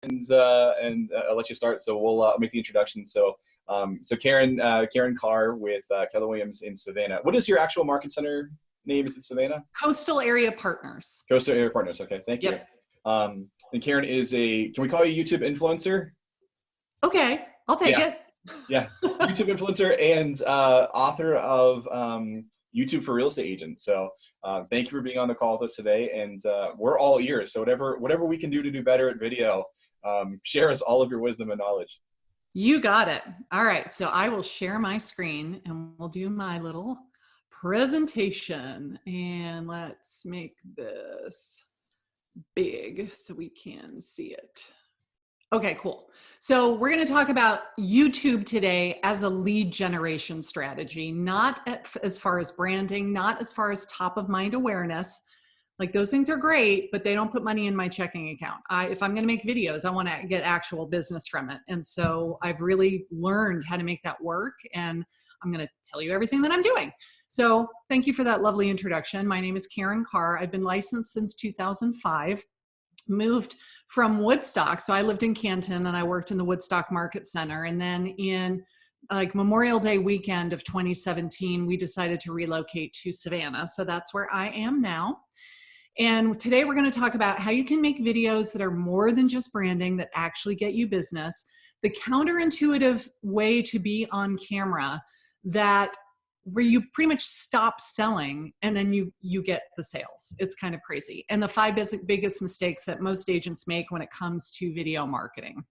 I'll let you start. So we'll make the introduction. So Karin Carr with Keller Williams in Savannah. What is your actual market center name? Is it Savannah? Coastal Area Partners. Coastal Area Partners. Okay, thank you. Yep. And Karin is can we call you YouTube influencer? Okay, I'll take it. Yeah, YouTube influencer and author of YouTube for Real Estate Agents. So thank you for being on the call with us today, and we're all ears. So whatever we can do to do better at video, share us all of your wisdom and knowledge. You got it. All right, so I will share my screen and we'll do my little presentation. And let's make this big so we can see it. Okay, cool. So we're going to talk about YouTube today as a lead generation strategy, not as far as branding, not as far as top of mind awareness. Like those things are great, but they don't put money in my checking account. If I'm going to make videos, I want to get actual business from it. And so I've really learned how to make that work, and I'm going to tell you everything that I'm doing. So thank you for that lovely introduction. My name is Karin Carr. I've been licensed since 2005. Moved from Woodstock. So I lived in Canton and I worked in the Woodstock Market Center. And then in like Memorial Day weekend of 2017, we decided to relocate to Savannah. So that's where I am now. And today we're going to talk about how you can make videos that are more than just branding, that actually get you business, the counterintuitive way to be on camera where you pretty much stop selling and then you get the sales. It's kind of crazy. And the 5 biggest mistakes that most agents make when it comes to video marketing.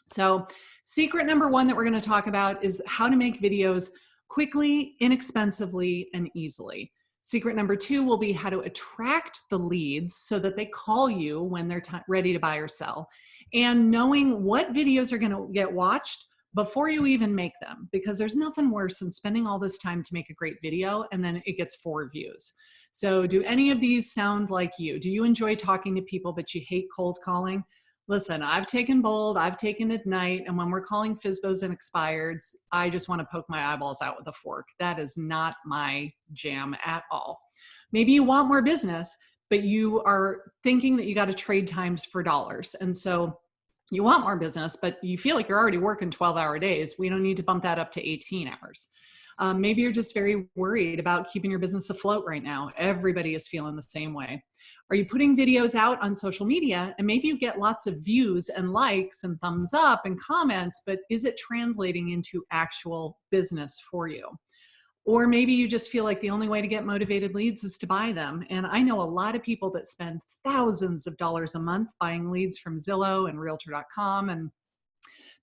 So secret number 1 that we're going to talk about is how to make videos quickly, inexpensively, and easily. Secret number 2 will be how to attract the leads so that they call you when they're ready to buy or sell. And knowing what videos are going to get watched before you even make them, because there's nothing worse than spending all this time to make a great video and then it gets 4 views. So do any of these sound like you? Do you enjoy talking to people, but you hate cold calling? Listen, I've taken bold, I've taken Ignite, and when we're calling FSBOs and expireds, I just want to poke my eyeballs out with a fork. That is not my jam at all. Maybe you want more business, but you are thinking that you got to trade times for dollars. And so you want more business, but you feel like you're already working 12-hour days. We don't need to bump that up to 18 hours. Maybe you're just very worried about keeping your business afloat right now. Everybody is feeling the same way. Are you putting videos out on social media and maybe you get lots of views and likes and thumbs up and comments, but is it translating into actual business for you? Or maybe you just feel like the only way to get motivated leads is to buy them. And I know a lot of people that spend thousands of dollars a month buying leads from Zillow and Realtor.com. And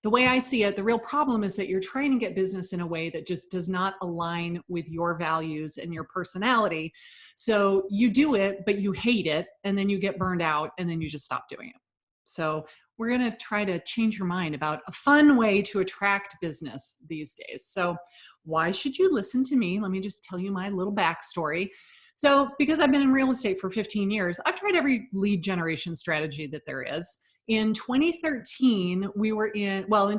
the way I see it, the real problem is that you're trying to get business in a way that just does not align with your values and your personality. So you do it, but you hate it, and then you get burned out, and then you just stop doing it. So we're going to try to change your mind about a fun way to attract business these days. So why should you listen to me? Let me just tell you my little backstory. So because I've been in real estate for 15 years, I've tried every lead generation strategy that there is. In 2013, in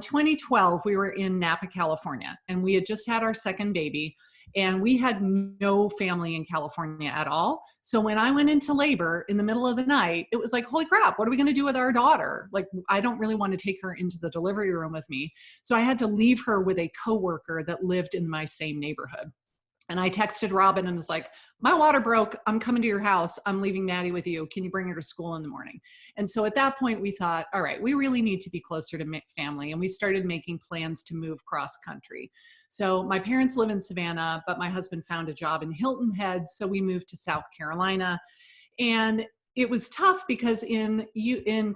2012, we were in Napa, California, and we had just had our second baby. And we had no family in California at all. So when I went into labor in the middle of the night, it was like, holy crap, what are we going to do with our daughter? Like, I don't really want to take her into the delivery room with me. So I had to leave her with a coworker that lived in my same neighborhood. And I texted Robin and was like, my water broke. I'm coming to your house. I'm leaving Maddie with you. Can you bring her to school in the morning? And so at that point we thought, all right, we really need to be closer to family. And we started making plans to move cross country. So my parents live in Savannah, but my husband found a job in Hilton Head. So we moved to South Carolina. And it was tough because in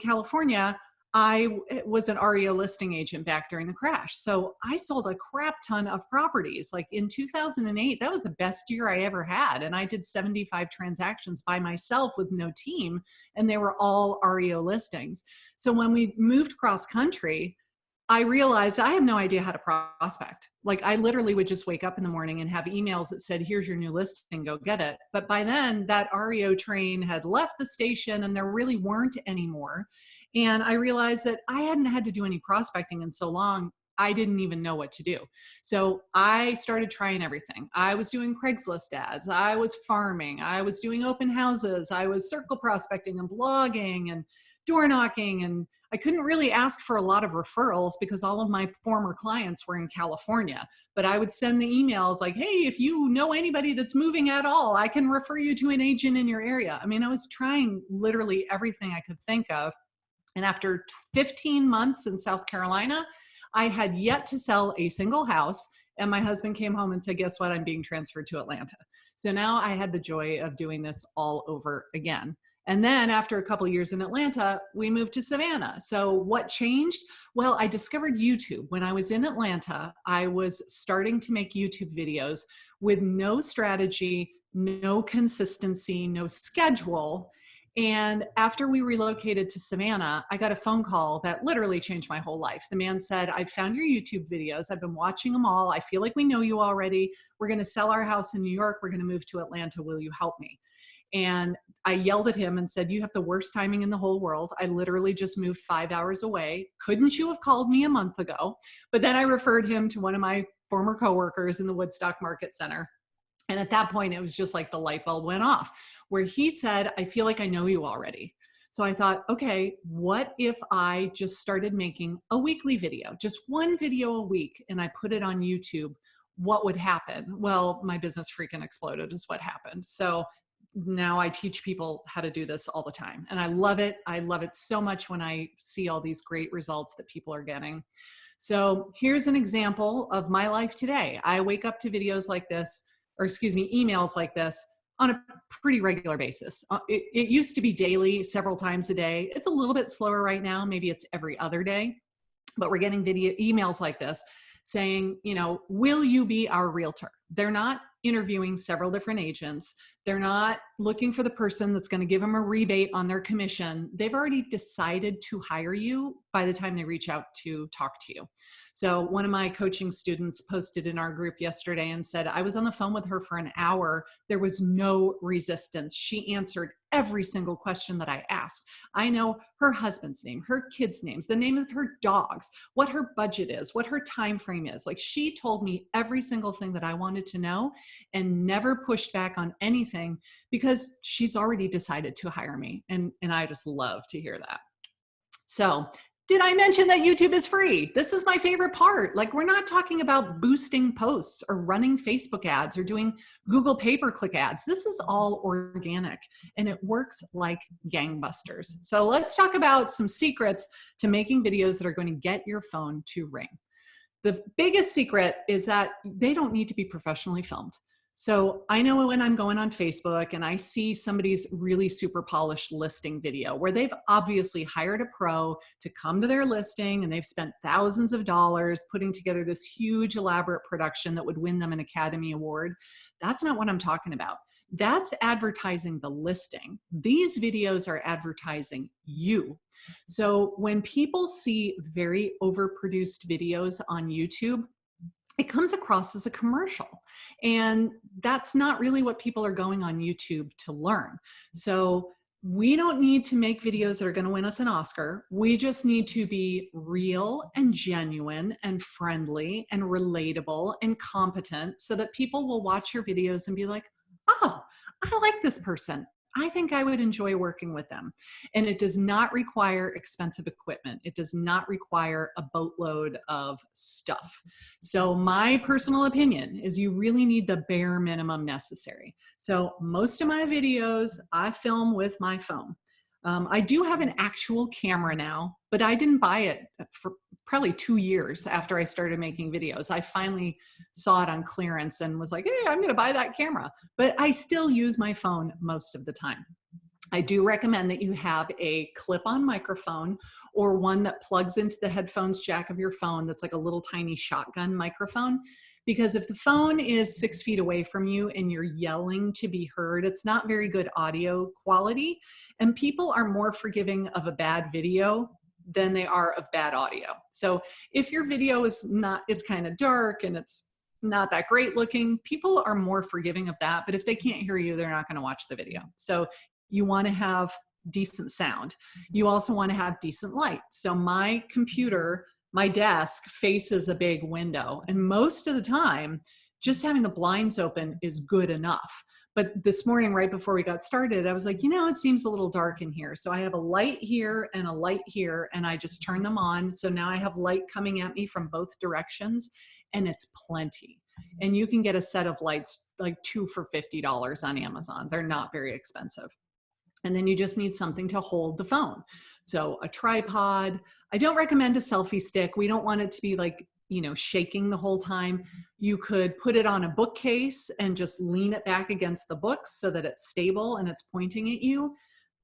California, I was an REO listing agent back during the crash. So I sold a crap ton of properties. Like in 2008, that was the best year I ever had. And I did 75 transactions by myself with no team, and they were all REO listings. So when we moved cross country, I realized I have no idea how to prospect. Like I literally would just wake up in the morning and have emails that said, here's your new listing, go get it. But by then that REO train had left the station and there really weren't any more. And I realized that I hadn't had to do any prospecting in so long, I didn't even know what to do. So I started trying everything. I was doing Craigslist ads. I was farming. I was doing open houses. I was circle prospecting and blogging and door knocking, and I couldn't really ask for a lot of referrals because all of my former clients were in California. But I would send the emails like, hey, if you know anybody that's moving at all, I can refer you to an agent in your area. I mean, I was trying literally everything I could think of. And after 15 months in South Carolina, I had yet to sell a single house. And my husband came home and said, guess what? I'm being transferred to Atlanta. So now I had the joy of doing this all over again. And then after a couple of years in Atlanta, we moved to Savannah. So what changed? Well, I discovered YouTube. When I was in Atlanta, I was starting to make YouTube videos with no strategy, no consistency, no schedule. And after we relocated to Savannah, I got a phone call that literally changed my whole life. The man said, I've found your YouTube videos. I've been watching them all. I feel like we know you already. We're going to sell our house in New York. We're going to move to Atlanta. Will you help me? And I yelled at him and said, you have the worst timing in the whole world. I literally just moved 5 hours away. Couldn't you have called me a month ago? But then I referred him to one of my former coworkers in the Woodstock Market Center. And at that point, it was just like the light bulb went off, where he said, I feel like I know you already. So I thought, okay, what if I just started making a weekly video, just one video a week, and I put it on YouTube? What would happen? Well, my business freaking exploded is what happened. So now I teach people how to do this all the time. And I love it. I love it so much when I see all these great results that people are getting. So here's an example of my life today. I wake up to videos like this, or excuse me, emails like this on a pretty regular basis. It used to be daily, several times a day. It's a little bit slower right now. Maybe it's every other day, but we're getting emails like this saying, you know, will you be our realtor? They're not interviewing several different agents. They're not looking for the person that's going to give them a rebate on their commission. They've already decided to hire you by the time they reach out to talk to you. So one of my coaching students posted in our group yesterday and said, I was on the phone with her for an hour. There was no resistance. She answered every single question that I asked. I know her husband's name, her kids' names, the name of her dogs, what her budget is, what her time frame is. Like, she told me every single thing that I wanted to know and never pushed back on anything because she's already decided to hire me. And I just love to hear that. So did I mention that YouTube is free? This is my favorite part. Like, we're not talking about boosting posts or running Facebook ads or doing Google pay-per-click ads. This is all organic and it works like gangbusters. So let's talk about some secrets to making videos that are going to get your phone to ring. The biggest secret is that they don't need to be professionally filmed. So I know when I'm going on Facebook and I see somebody's really super polished listing video where they've obviously hired a pro to come to their listing and they've spent thousands of dollars putting together this huge elaborate production that would win them an Academy Award. That's not what I'm talking about. That's advertising the listing. These videos are advertising you. So when people see very overproduced videos on YouTube, it comes across as a commercial. And that's not really what people are going on YouTube to learn. So we don't need to make videos that are going to win us an Oscar. We just need to be real and genuine and friendly and relatable and competent so that people will watch your videos and be like, oh, I like this person. I think I would enjoy working with them. And it does not require expensive equipment. It does not require a boatload of stuff. So my personal opinion is you really need the bare minimum necessary. So most of my videos, I film with my phone. I do have an actual camera now, but I didn't buy it for probably 2 years after I started making videos. I finally saw it on clearance and was like, hey, I'm going to buy that camera. But I still use my phone most of the time. I do recommend that you have a clip-on microphone or one that plugs into the headphones jack of your phone that's like a little tiny shotgun microphone. Because if the phone is 6 feet away from you and you're yelling to be heard, it's not very good audio quality. And people are more forgiving of a bad video than they are of bad audio. So if your video is not, it's kind of dark and it's not that great looking, people are more forgiving of that. But if they can't hear you, they're not going to watch the video. So you want to have decent sound. You also want to have decent light. So my computer, my desk faces a big window. And most of the time, just having the blinds open is good enough. But this morning, right before we got started, I was like, it seems a little dark in here. So I have a light here and a light here, and I just turned them on. So now I have light coming at me from both directions, and it's plenty. And you can get a set of lights, like 2 for $50 on Amazon. They're not very expensive. And then you just need something to hold the phone. So a tripod. I don't recommend a selfie stick. We don't want it to be like, shaking the whole time. You could put it on a bookcase and just lean it back against the books so that it's stable and it's pointing at you.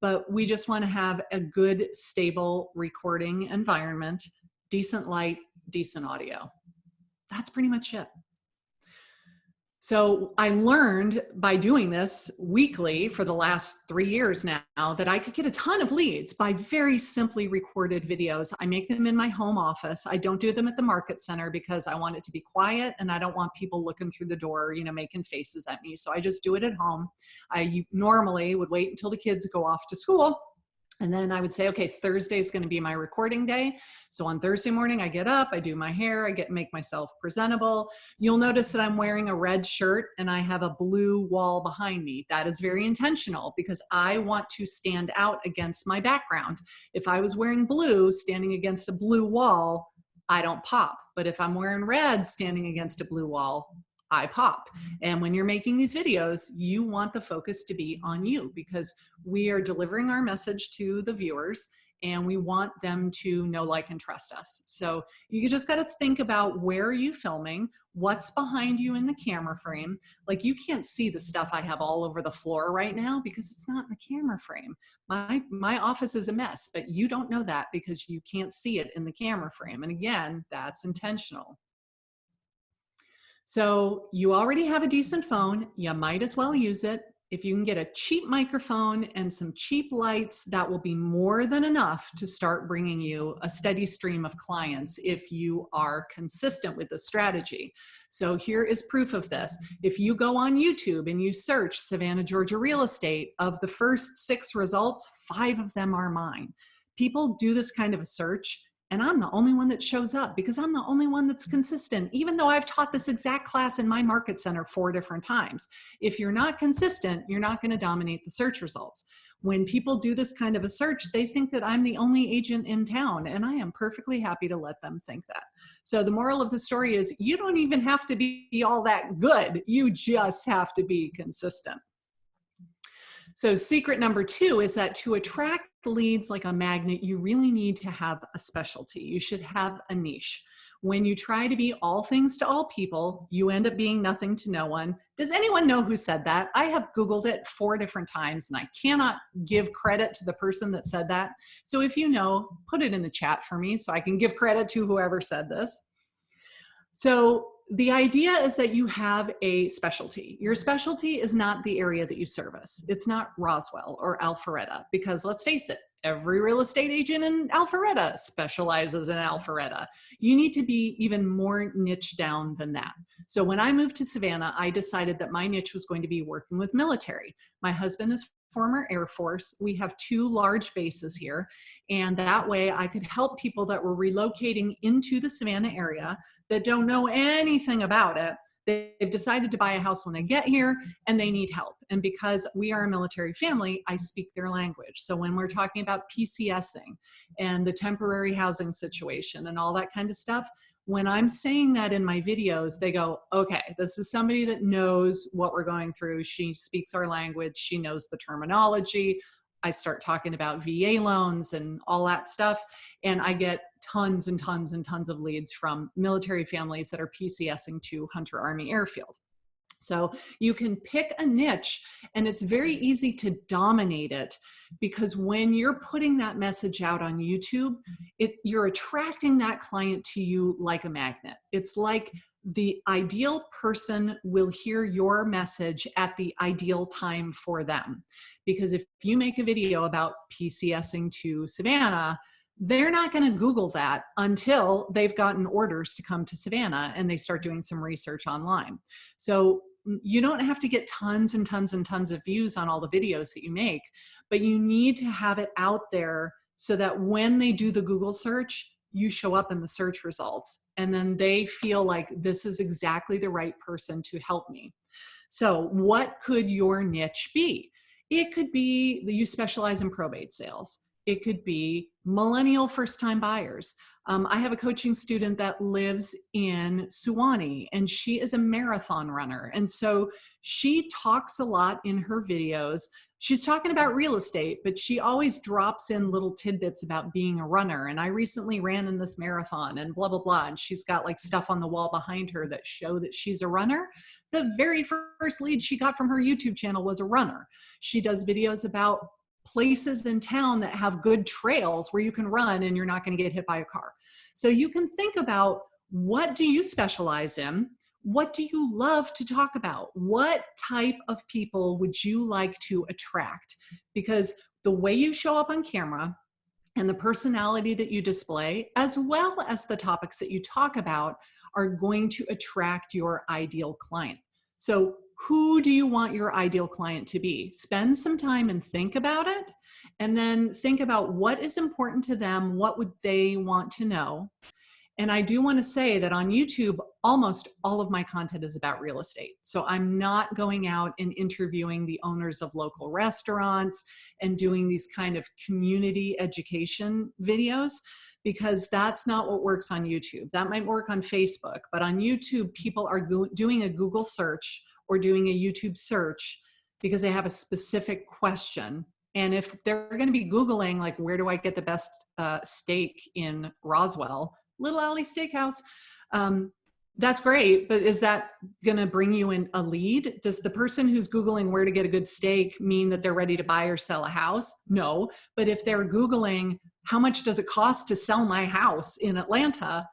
But we just want to have a good, stable recording environment, decent light, decent audio. That's pretty much it. So I learned by doing this weekly for the last 3 years now that I could get a ton of leads by very simply recorded videos. I make them in my home office. I don't do them at the market center because I want it to be quiet and I don't want people looking through the door, making faces at me. So I just do it at home. I normally would wait until the kids go off to school. And then I would say, okay, Thursday is going to be my recording day. So on Thursday morning, I get up, I do my hair, make myself presentable. You'll notice that I'm wearing a red shirt and I have a blue wall behind me. That is very intentional because I want to stand out against my background. If I was wearing blue, standing against a blue wall, I don't pop. But if I'm wearing red, standing against a blue wall, I pop. And when you're making these videos, you want the focus to be on you because we are delivering our message to the viewers and we want them to know, like, and trust us. So you just got to think about where are you filming, what's behind you in the camera frame. Like, you can't see the stuff I have all over the floor right now because it's not in the camera frame. My office is a mess, but you don't know that because you can't see it in the camera frame. And again, that's intentional. So you already have a decent phone. You might as well use it. If you can get a cheap microphone and some cheap lights, that will be more than enough to start bringing you a steady stream of clients if you are consistent with the strategy. So here is proof of this. If you go on YouTube and you search Savannah, Georgia real estate, of the first 6 results, 5 of them are mine. People do this kind of a search, and I'm the only one that shows up because I'm the only one that's consistent, even though I've taught this exact class in my market center 4 different times. If you're not consistent, you're not going to dominate the search results. When people do this kind of a search, they think that I'm the only agent in town, and I am perfectly happy to let them think that. So the moral of the story is you don't even have to be all that good. You just have to be consistent. So secret number 2 is that to attract leads like a magnet, you really need to have a specialty. You should have a niche. When you try to be all things to all people, you end up being nothing to no one. Does anyone know who said that? I have Googled it 4 different times and I cannot give credit to the person that said that. So if you know, put it in the chat for me so I can give credit to whoever said this. So the idea is that you have a specialty. Your specialty is not the area that you service. It's not Roswell or Alpharetta, because let's face it, every real estate agent in Alpharetta specializes in Alpharetta. You need to be even more niche down than that. So when I moved to Savannah, I decided that my niche was going to be working with military. My husband is former Air Force. We have 2 large bases here. And that way I could help people that were relocating into the Savannah area that don't know anything about it. They've decided to buy a house when they get here and they need help. And because we are a military family, I speak their language. So when we're talking about PCSing and the temporary housing situation and all that kind of stuff, when I'm saying that in my videos, they go, okay, this is somebody that knows what we're going through. She speaks our language. She knows the terminology. I start talking about VA loans and all that stuff. And I get tons and tons and tons of leads from military families that are PCSing to Hunter Army Airfield. So you can pick a niche and it's very easy to dominate it, because when you're putting that message out on YouTube, you're attracting that client to you like a magnet. It's like the ideal person will hear your message at the ideal time for them. Because if you make a video about PCSing to Savannah, they're not going to Google that until they've gotten orders to come to Savannah and they start doing some research online. So you don't have to get tons and tons and tons of views on all the videos that you make, but you need to have it out there so that when they do the Google search, you show up in the search results and then they feel like this is exactly the right person to help me. So what could your niche be? It could be that you specialize in probate sales. It could be millennial first-time buyers. I have a coaching student that lives in Suwannee, and she is a marathon runner. And so she talks a lot in her videos. She's talking about real estate, but she always drops in little tidbits about being a runner. And I recently ran in this marathon and blah, blah, blah. And she's got like stuff on the wall behind her that show that she's a runner. The very first lead she got from her YouTube channel was a runner. She does videos about places in town that have good trails where you can run and you're not going to get hit by a car. So you can think about, what do you specialize in? What do you love to talk about? What type of people would you like to attract? Because the way you show up on camera and the personality that you display, as well as the topics that you talk about, are going to attract your ideal client. So who do you want your ideal client to be? Spend some time and think about it, and then think about what is important to them. What would they want to know? And I do want to say that on YouTube, almost all of my content is about real estate. So I'm not going out and interviewing the owners of local restaurants and doing these kind of community education videos, because that's not what works on YouTube. That might work on Facebook, but on YouTube, people are doing a Google search or doing a YouTube search because they have a specific question. And if they're going to be Googling, like, where do I get the best steak in Roswell, Little Alley Steakhouse, that's great, but is that going to bring you in a lead? Does the person who's Googling where to get a good steak mean that they're ready to buy or sell a house? No. But if they're Googling, how much does it cost to sell my house in Atlanta?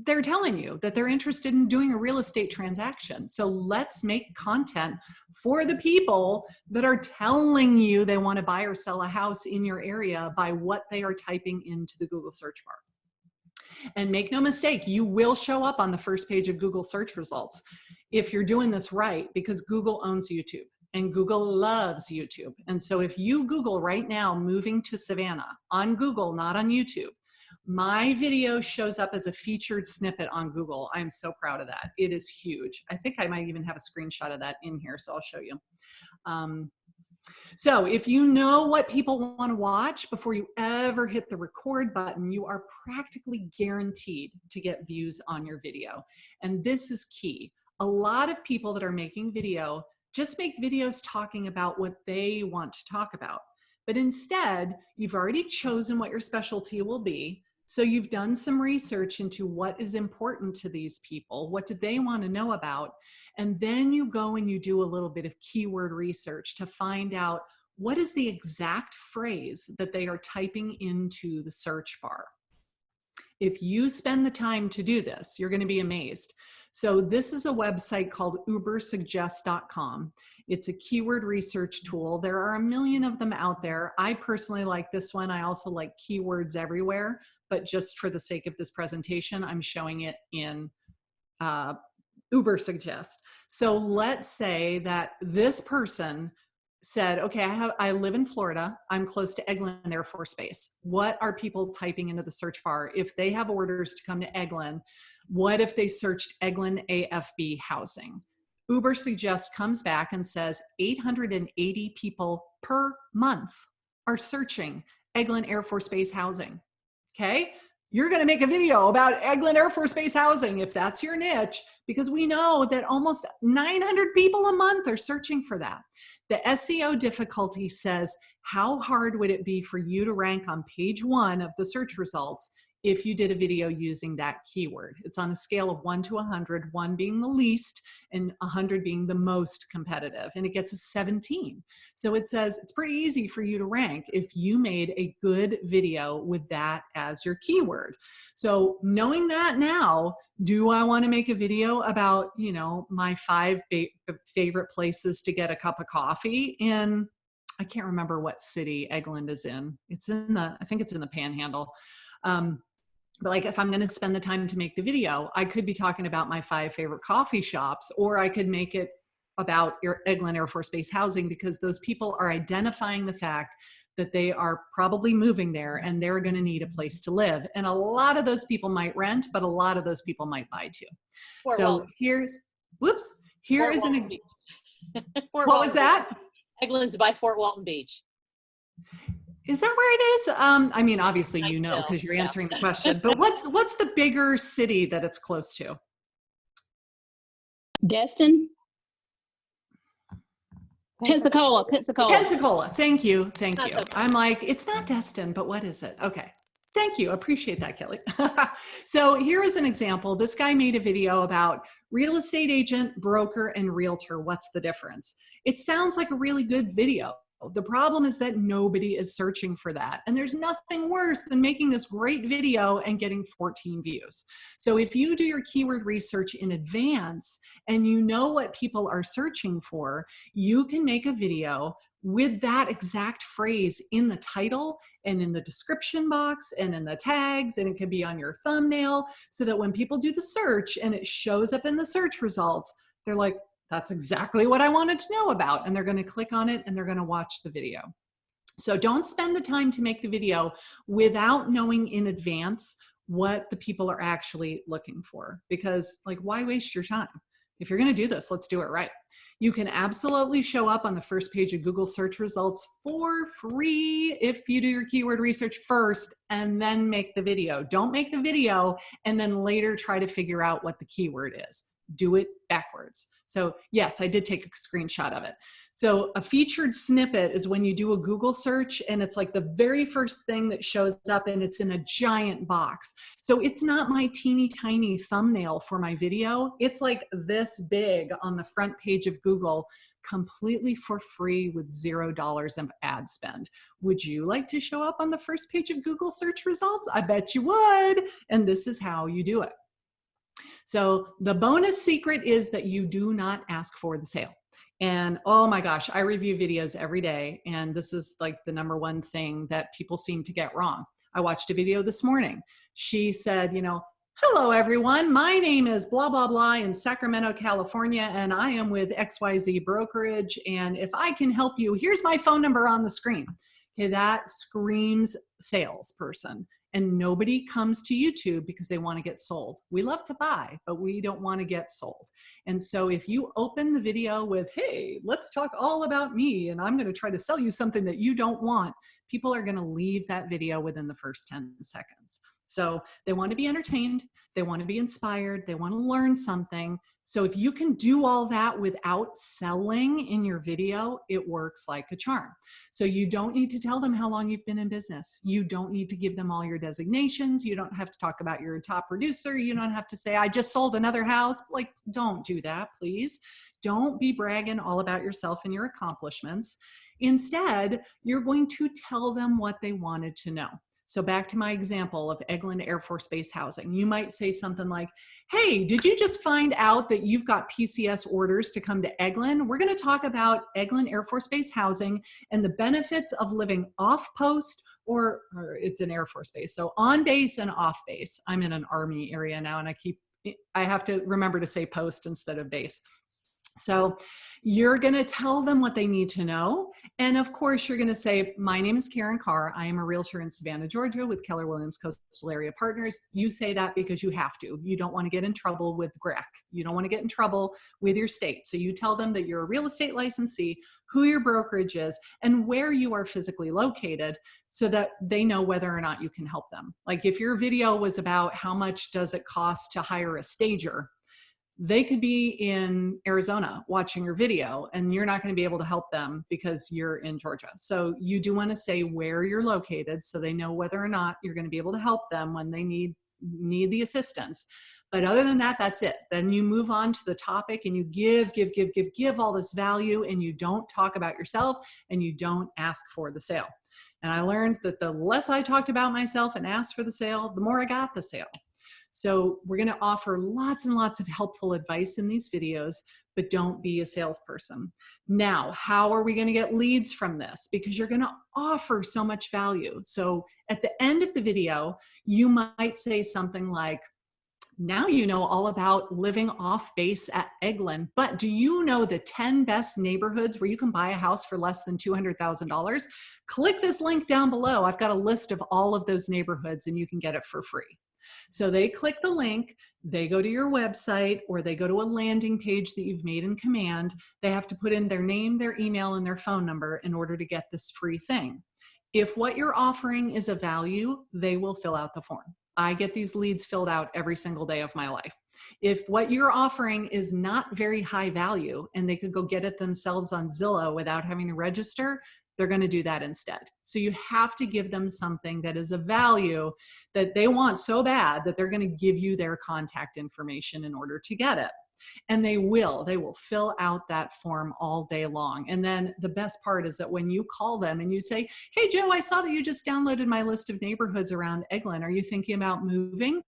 They're telling you that they're interested in doing a real estate transaction. So let's make content for the people that are telling you they want to buy or sell a house in your area by what they are typing into the Google search bar. And make no mistake, you will show up on the first page of Google search results if you're doing this right, because Google owns YouTube and Google loves YouTube. And so if you Google right now, moving to Savannah on Google, not on YouTube, my video shows up as a featured snippet on Google. I'm so proud of that. It is huge. I think I might even have a screenshot of that in here, so I'll show you. So if you know what people want to watch before you ever hit the record button, you are practically guaranteed to get views on your video. And this is key. A lot of people that are making video just make videos talking about what they want to talk about. But instead, you've already chosen what your specialty will be. So you've done some research into what is important to these people. What do they want to know about? And then you go and you do a little bit of keyword research to find out what is the exact phrase that they are typing into the search bar. If you spend the time to do this, you're going to be amazed. So this is a website called ubersuggest.com. It's a keyword research tool. There are a million of them out there. I personally like this one. I also like Keywords Everywhere, but just for the sake of this presentation, I'm showing it in Ubersuggest. So let's say that this person said, okay, I live in Florida. I'm close to Eglin Air Force Base. What are people typing into the search bar? If they have orders to come to Eglin, what if they searched Eglin AFB housing? Ubersuggest comes back and says 880 people per month are searching Eglin Air Force Base housing. Okay? You're going to make a video about Eglin Air Force Base housing if that's your niche, because we know that almost 900 people a month are searching for that. The SEO difficulty says, how hard would it be for you to rank on page 1 of the search results if you did a video using that keyword? It's on a scale of 1 to 100, 1 being the least and 100 being the most competitive, and it gets a 17. So it says it's pretty easy for you to rank if you made a good video with that as your keyword. So knowing that now, do I want to make a video about, you know, my 5 favorite places to get a cup of coffee in, I can't remember what city Eglin is in. It's in the, I think it's in the Panhandle. But like, if I'm going to spend the time to make the video, I could be talking about my 5 favorite coffee shops, or I could make it about your Eglin Air Force Base housing, because those people are identifying the fact that they are probably moving there and they're going to need a place to live. And a lot of those people might rent, but a lot of those people might buy too. So here's Here Fort is Walton an, Beach. what was that? Eglin's by Fort Walton Beach. Is that where it is? I mean, obviously you know, because you're answering the question, but what's the bigger city that it's close to? Destin? Pensacola. Pensacola. Thank you. Thank That's you. okay. I'm like, it's not Destin, but what is it? Okay. Thank you. Appreciate that, Kelly. So here is an example. This guy made a video about real estate agent, broker, and realtor. What's the difference? It sounds like a really good video. The problem is that nobody is searching for that. And there's nothing worse than making this great video and getting 14 views. So if you do your keyword research in advance and you know what people are searching for, you can make a video with that exact phrase in the title and in the description box and in the tags, and it can be on your thumbnail, so that when people do the search and it shows up in the search results, they're like, that's exactly what I wanted to know about. And they're going to click on it and they're going to watch the video. So don't spend the time to make the video without knowing in advance what the people are actually looking for, because like, why waste your time? If you're going to do this, let's do it right. You can absolutely show up on the first page of Google search results for free if you do your keyword research first and then make the video. Don't make the video and then later try to figure out what the keyword is. Do it backwards. So yes, I did take a screenshot of it. So a featured snippet is when you do a Google search and it's like the very first thing that shows up and it's in a giant box. So it's not my teeny tiny thumbnail for my video. It's like this big on the front page of Google, completely for free with $0 of ad spend. Would you like to show up on the first page of Google search results? I bet you would. And this is how you do it. So the bonus secret is that you do not ask for the sale. And oh my gosh, I review videos every day. And this is like the number one thing that people seem to get wrong. I watched a video this morning. She said, you know, hello everyone, my name is blah, blah, blah in Sacramento, California, and I am with XYZ Brokerage. And if I can help you, here's my phone number on the screen. Okay, that screams salesperson. And nobody comes to YouTube because they want to get sold. We love to buy, but we don't want to get sold. And so if you open the video with, hey, let's talk all about me, and I'm going to try to sell you something that you don't want, people are going to leave that video within the first 10 seconds. So they want to be entertained. They want to be inspired. They want to learn something. So if you can do all that without selling in your video, it works like a charm. So you don't need to tell them how long you've been in business. You don't need to give them all your designations. You don't have to talk about your top producer. You don't have to say, I just sold another house. Like, don't do that, please. Don't be bragging all about yourself and your accomplishments. Instead, you're going to tell them what they wanted to know. So back to my example of Eglin Air Force Base housing. You might say something like, hey, did you just find out that you've got PCS orders to come to Eglin? We're going to talk about Eglin Air Force Base housing and the benefits of living off post, or it's an Air Force base. So on base and off base. I'm in an Army area now and I have to remember to say post instead of base. So you're going to tell them what they need to know. And of course, you're going to say, my name is Karin Carr. I am a realtor in Savannah, Georgia with Keller Williams Coastal Area Partners. You say that because you have to. You don't want to get in trouble with GREC. You don't want to get in trouble with your state. So you tell them that you're a real estate licensee, who your brokerage is, and where you are physically located so that they know whether or not you can help them. Like if your video was about how much does it cost to hire a stager, they could be in Arizona watching your video and you're not going to be able to help them because you're in Georgia. So you do want to say where you're located so they know whether or not you're going to be able to help them when they need the assistance. But other than that, that's it. Then you move on to the topic and you give all this value, and you don't talk about yourself and you don't ask for the sale. And I learned that the less I talked about myself and asked for the sale, the more I got the sale. So we're going to offer lots and lots of helpful advice in these videos, but don't be a salesperson. Now, how are we going to get leads from this? Because you're going to offer so much value. So at the end of the video, you might say something like, now you know all about living off base at Eglin, but do you know the 10 best neighborhoods where you can buy a house for less than $200,000? Click this link down below. I've got a list of all of those neighborhoods and you can get it for free. So they click the link, they go to your website, or they go to a landing page that you've made in Command. They have to put in their name, their email, and their phone number in order to get this free thing. If what you're offering is a value, they will fill out the form. I get these leads filled out every single day of my life. If what you're offering is not very high value and they could go get it themselves on Zillow without having to register, they're going to do that instead. So you have to give them something that is a value that they want so bad that they're going to give you their contact information in order to get it. And they will fill out that form all day long. And then the best part is that when you call them and you say, hey, Joe, I saw that you just downloaded my list of neighborhoods around Eglin. Are you thinking about moving?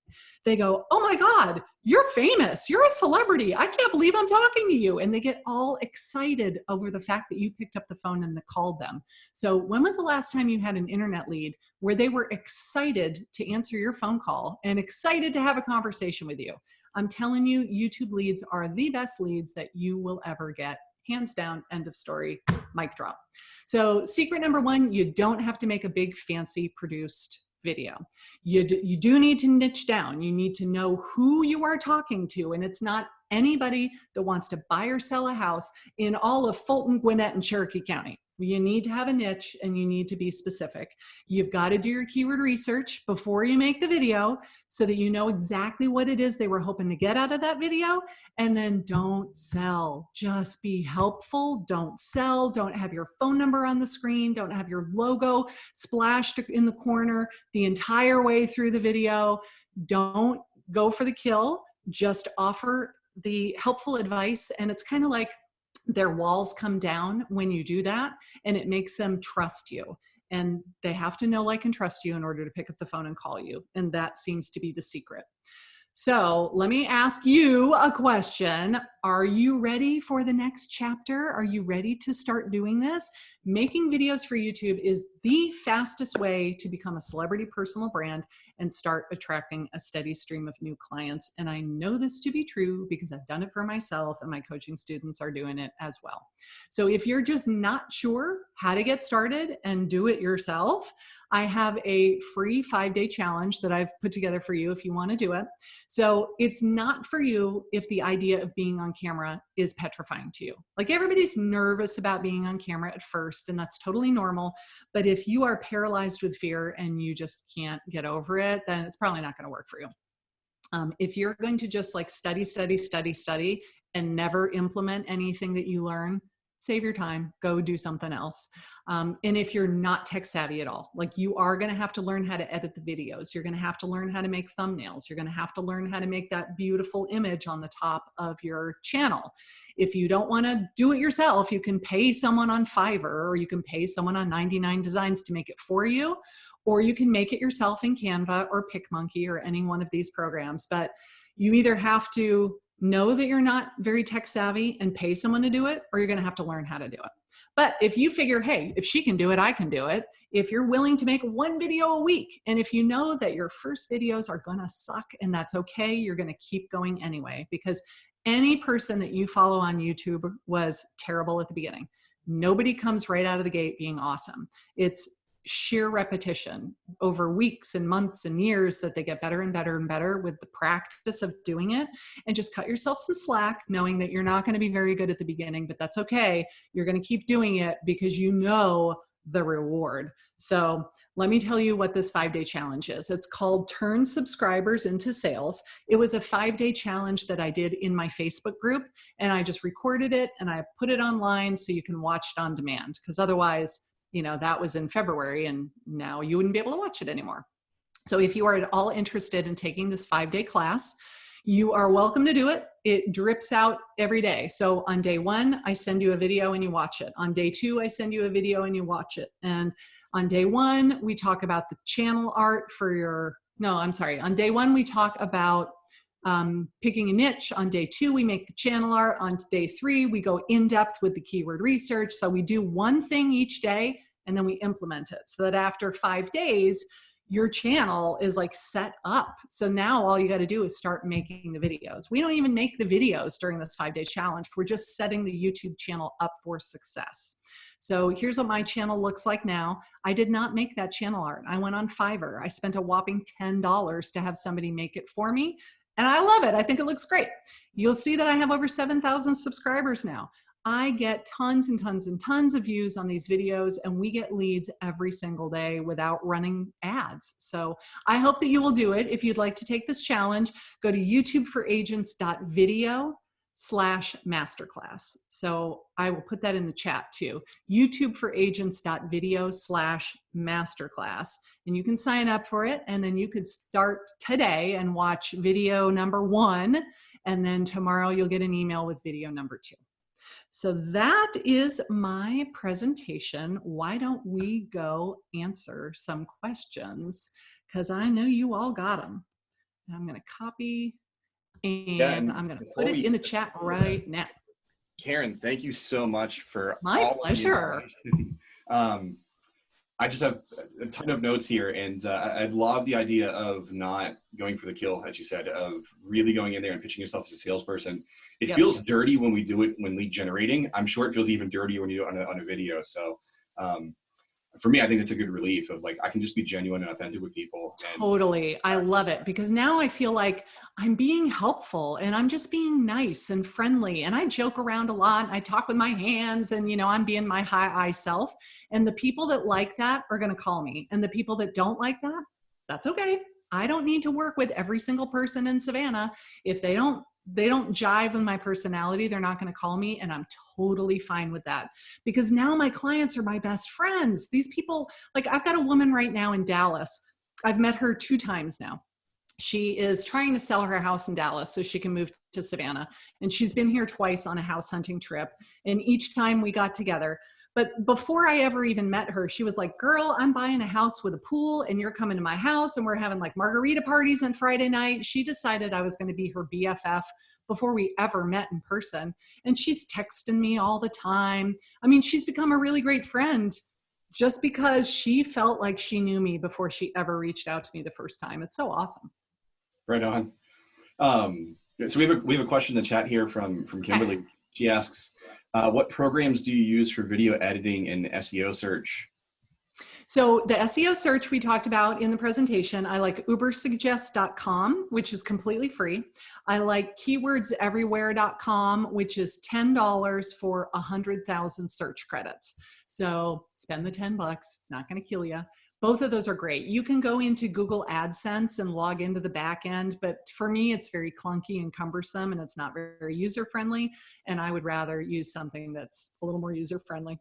They go, oh my God, you're famous. You're a celebrity. I can't believe I'm talking to you. And they get all excited over the fact that you picked up the phone and called them. So when was the last time you had an internet lead where they were excited to answer your phone call and excited to have a conversation with you? I'm telling you, YouTube leads are the best leads that you will ever get. Hands down, end of story, mic drop. So secret number one, you don't have to make a big fancy produced video. You do need to niche down. You need to know who you are talking to, and it's not anybody that wants to buy or sell a house in all of Fulton, Gwinnett, and Cherokee County. You need to have a niche and you need to be specific. You've got to do your keyword research before you make the video so that you know exactly what it is they were hoping to get out of that video. And then don't sell. Just be helpful. Don't sell. Don't have your phone number on the screen. Don't have your logo splashed in the corner the entire way through the video. Don't go for the kill. Just offer the helpful advice. And it's kind of like their walls come down when you do that, and it makes them trust you. And they have to know, like, and trust you in order to pick up the phone and call you. And that seems to be the secret. So let me ask you a question. Are you ready for the next chapter? Are you ready to start doing this? Making videos for YouTube is the fastest way to become a celebrity personal brand and start attracting a steady stream of new clients. And I know this to be true because I've done it for myself and my coaching students are doing it as well. So if you're just not sure how to get started and do it yourself, I have a free 5-day challenge that I've put together for you if you want to do it. So it's not for you if the idea of being on camera is petrifying to you. Like, everybody's nervous about being on camera at first, and that's totally normal. But if you are paralyzed with fear and you just can't get over it, then it's probably not going to work for you. If you're going to just like study and never implement anything that you learn, save your time, go do something else. And if you're not tech savvy at all, like, you are going to have to learn how to edit the videos. You're going to have to learn how to make thumbnails. You're going to have to learn how to make that beautiful image on the top of your channel. If you don't want to do it yourself, you can pay someone on Fiverr, or you can pay someone on 99 Designs to make it for you, or you can make it yourself in Canva or PicMonkey or any one of these programs. But you either have to know that you're not very tech savvy and pay someone to do it, or you're going to have to learn how to do it. But if you figure, hey, if she can do it, I can do it. If you're willing to make one video a week, and if you know that your first videos are going to suck and that's okay, you're going to keep going anyway, because any person that you follow on YouTube was terrible at the beginning. Nobody comes right out of the gate being awesome. It's sheer repetition over weeks and months and years that they get better and better and better with the practice of doing it. And just cut yourself some slack, knowing that you're not going to be very good at the beginning, but that's okay. You're going to keep doing it because you know the reward. So let me tell you what this 5-day challenge is. It's called Turn Subscribers into Sales. It was a 5-day challenge that I did in my Facebook group, and I just recorded it and I put it online so you can watch it on demand, because otherwise, you know, that was in February and now you wouldn't be able to watch it anymore. So if you are at all interested in taking this 5-day class, you are welcome to do it. It drips out every day. So on day 1, I send you a video and you watch it. On day 2, I send you a video and you watch it. And on day 1, we talk about the channel art for your, on day 1, we talk about picking a niche. On day 2, we make the channel art. On day 3, we go in depth with the keyword research. So we do one thing each day and then we implement it, so that after 5 days, your channel is like set up. So now all you got to do is start making the videos. We don't even make the videos during this 5-day challenge. We're just setting the YouTube channel up for success. So here's what my channel looks like now. I did not make that channel art. I went on Fiverr. I spent a whopping $10 to have somebody make it for me. And I love it. I think it looks great. You'll see that I have over 7,000 subscribers now. I get tons and tons and tons of views on these videos, and we get leads every single day without running ads. So I hope that you will do it. If you'd like to take this challenge, go to youtubeforagents.video/masterclass. So I will put that in the chat too. youtubeforagents.video/masterclass. And you can sign up for it, and then you could start today and watch video number 1. And then tomorrow you'll get an email with video number 2. So that is my presentation. Why don't we go answer some questions? Because I know you all got them. And I'm going to copy and I'm going to put it in the chat right now. Karin, thank you so much for my all pleasure. I just have a ton of notes here, and I love the idea of not going for the kill, as you said, of really going in there and pitching yourself as a salesperson. It feels dirty when we do it when lead generating. I'm sure it feels even dirtier when you do it on a video. So for me, I think it's a good relief of like, I can just be genuine and authentic with people. And totally. I love it because now I feel like I'm being helpful and I'm just being nice and friendly. And I joke around a lot. And I talk with my hands and, you know, I'm being my high self. And the people that like that are going to call me. And the people that don't like that, that's okay. I don't need to work with every single person in Savannah. If they don't jive with my personality, they're not going to call me, and I'm totally fine with that because now my clients are my best friends. These people, like I've got a woman right now in Dallas. I've met her 2 times now. She is trying to sell her house in Dallas so she can move to Savannah. And she's been here twice on a house hunting trip. And each time we got together. But before I ever even met her, she was like, girl, I'm buying a house with a pool and you're coming to my house and we're having like margarita parties on Friday night. She decided I was going to be her BFF before we ever met in person. And she's texting me all the time. I mean, she's become a really great friend just because she felt like she knew me before she ever reached out to me the first time. It's so awesome. Right on. So we have a question in the chat here from Kimberly. She asks, what programs do you use for video editing and SEO search? So the SEO search we talked about in the presentation, I like ubersuggest.com, which is completely free. I like keywordseverywhere.com, which is $10 for 100,000 search credits. So spend the $10, it's not going to kill you. Both of those are great. You can go into Google AdSense and log into the back end, but for me, it's very clunky and cumbersome and it's not very user-friendly. And I would rather use something that's a little more user-friendly.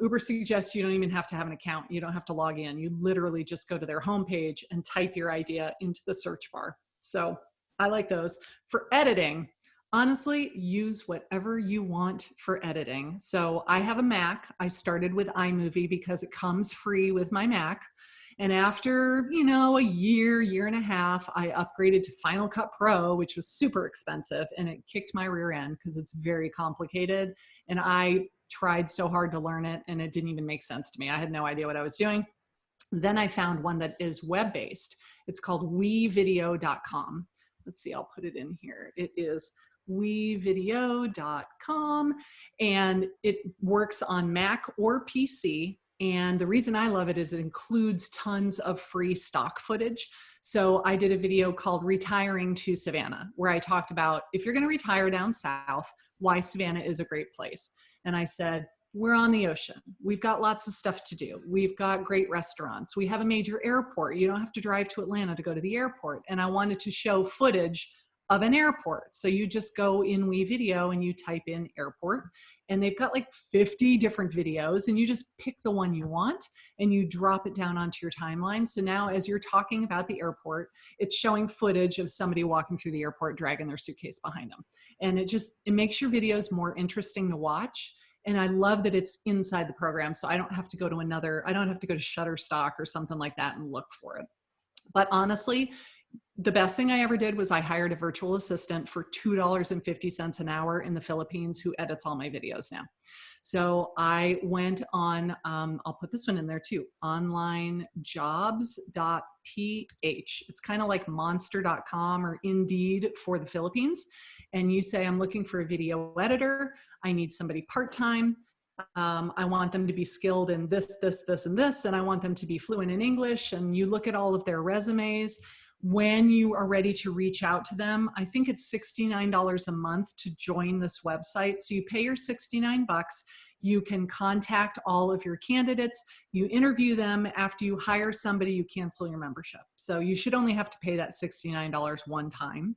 Uber suggests you don't even have to have an account. You don't have to log in. You literally just go to their homepage and type your idea into the search bar. So I like those. For editing, honestly, use whatever you want for editing. So I have a Mac. I started with iMovie because it comes free with my Mac. And after, you know, a year and a half, I upgraded to Final Cut Pro, which was super expensive, and it kicked my rear end because it's very complicated. And I tried so hard to learn it, and it didn't even make sense to me. I had no idea what I was doing. Then I found one that is web-based. It's called wevideo.com. Let's see, I'll put it in here. It is wevideo.com, and it works on Mac or PC. And the reason I love it is it includes tons of free stock footage. So I did a video called Retiring to Savannah, where I talked about if you're going to retire down south, why Savannah is a great place. And I said, we're on the ocean. We've got lots of stuff to do. We've got great restaurants. We have a major airport. You don't have to drive to Atlanta to go to the airport. And I wanted to show footage of an airport. So you just go in WeVideo and you type in airport, and they've got like 50 different videos, and you just pick the one you want and you drop it down onto your timeline. So now as you're talking about the airport, it's showing footage of somebody walking through the airport, dragging their suitcase behind them. And it makes your videos more interesting to watch. And I love that it's inside the program. So I don't have to go to Shutterstock or something like that and look for it. But honestly, The best thing I ever did was I hired a virtual assistant for $2.50 an hour in the Philippines who edits all my videos now. So I went on, I'll put this one in there too, onlinejobs.ph. It's kind of like monster.com or Indeed for the Philippines. And you say, I'm looking for a video editor. I need somebody part-time. I want them to be skilled in this, this, this, and this, and I want them to be fluent in English. And you look at all of their resumes. When you are ready to reach out to them, I think it's $69 a month to join this website. So you pay your 69 bucks. You can contact all of your candidates. You interview them. After you hire somebody, you cancel your membership. So you should only have to pay that $69 one time.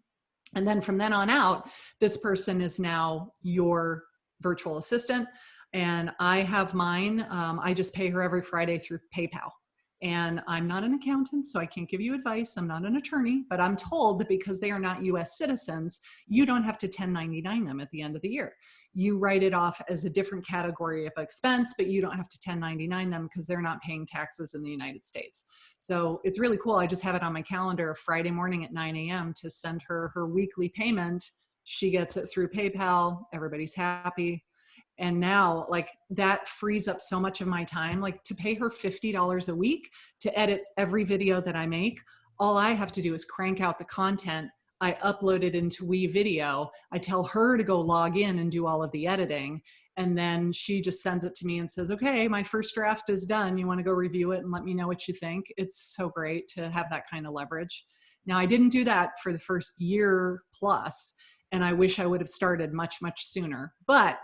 And then from then on out, this person is now your virtual assistant. And I have mine. I just pay her every Friday through PayPal. And I'm not an accountant, so I can't give you advice. I'm not an attorney, but I'm told that because they are not US citizens, you don't have to 1099 them at the end of the year. You write it off as a different category of expense, but you don't have to 1099 them because they're not paying taxes in the United States. So it's really cool. I just have it on my calendar Friday morning at 9 a.m. to send her her weekly payment. She gets it through PayPal. Everybody's happy. And now like that frees up so much of my time, like to pay her $50 a week to edit every video that I make. All I have to do is crank out the content. I upload it into WeVideo. I tell her to go log in and do all of the editing. And then she just sends it to me and says, okay, my first draft is done. You want to go review it and let me know what you think? It's so great to have that kind of leverage. Now, I didn't do that for the first year plus, and I wish I would have started much, much sooner. But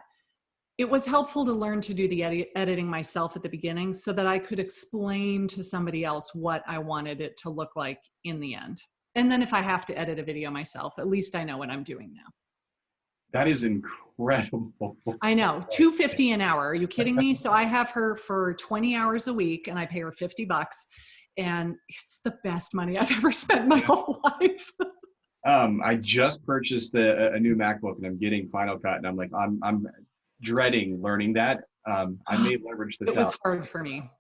it was helpful to learn to do the editing myself at the beginning so that I could explain to somebody else what I wanted it to look like in the end. And then if I have to edit a video myself, at least I know what I'm doing now. That is incredible. I know, $2.50 an hour. Are you kidding me? So I have her for 20 hours a week and I pay her 50 bucks. And it's the best money I've ever spent my whole life. I just purchased a new MacBook and I'm getting Final Cut, and I'm like, I'm dreading learning that. I may leverage this out. It was hard for me.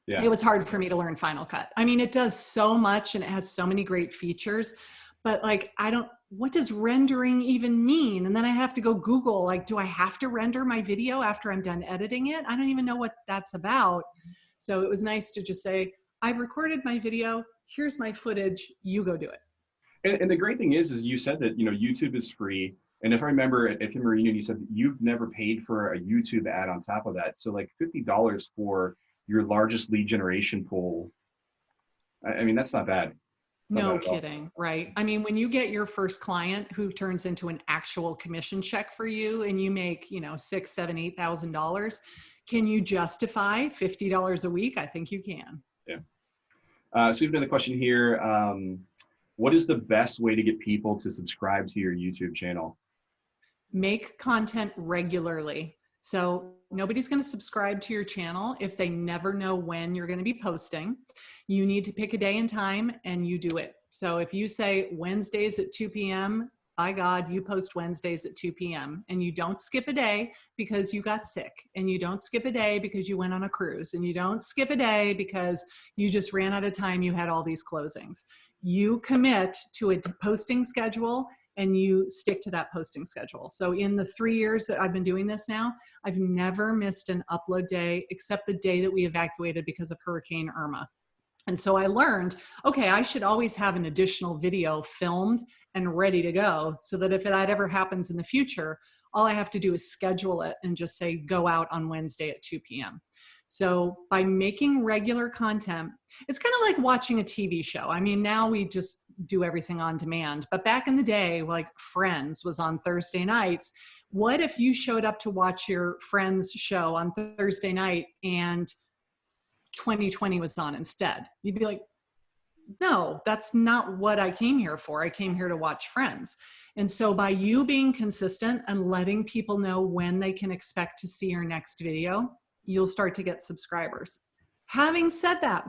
Yeah. It was hard for me to learn Final Cut. I mean, it does so much and it has so many great features, but like, what does rendering even mean? And then I have to go Google, like, do I have to render my video after I'm done editing it? I don't even know what that's about. So it was nice to just say, I've recorded my video. Here's my footage. You go do it. And the great thing is you said that, YouTube is free. And if I remember at Film Reunion, you said you've never paid for a YouTube ad on top of that. So like $50 for your largest lead generation pool. I mean, that's not bad. No kidding, right? I mean, when you get your first client who turns into an actual commission check for you and you make, $6,000, $7,000, $8,000, can you justify $50 a week? I think you can. Yeah. So we have another question here. What is the best way to get people to subscribe to your YouTube channel? Make content regularly. So nobody's going to subscribe to your channel if they never know when you're going to be posting. You need to pick a day and time and you do it. So if you say Wednesdays at 2 p.m., by God, you post Wednesdays at 2 p.m. and you don't skip a day because you got sick, and you don't skip a day because you went on a cruise, and you don't skip a day because you just ran out of time. You had all these closings. You commit to a posting schedule and you stick to that posting schedule. So in the 3 years that I've been doing this now, I've never missed an upload day except the day that we evacuated because of Hurricane Irma. And so I learned, okay, I should always have an additional video filmed and ready to go so that if that ever happens in the future, all I have to do is schedule it and just say, go out on Wednesday at 2 p.m. So by making regular content, it's kind of like watching a TV show. I mean, now we just do everything on demand, but back in the day, like Friends was on Thursday nights. What if you showed up to watch your Friends show on Thursday night and 2020 was on instead? You'd be like, no, that's not what I came here for. I came here to watch Friends. And so by you being consistent and letting people know when they can expect to see your next video, you'll start to get subscribers. Having said that,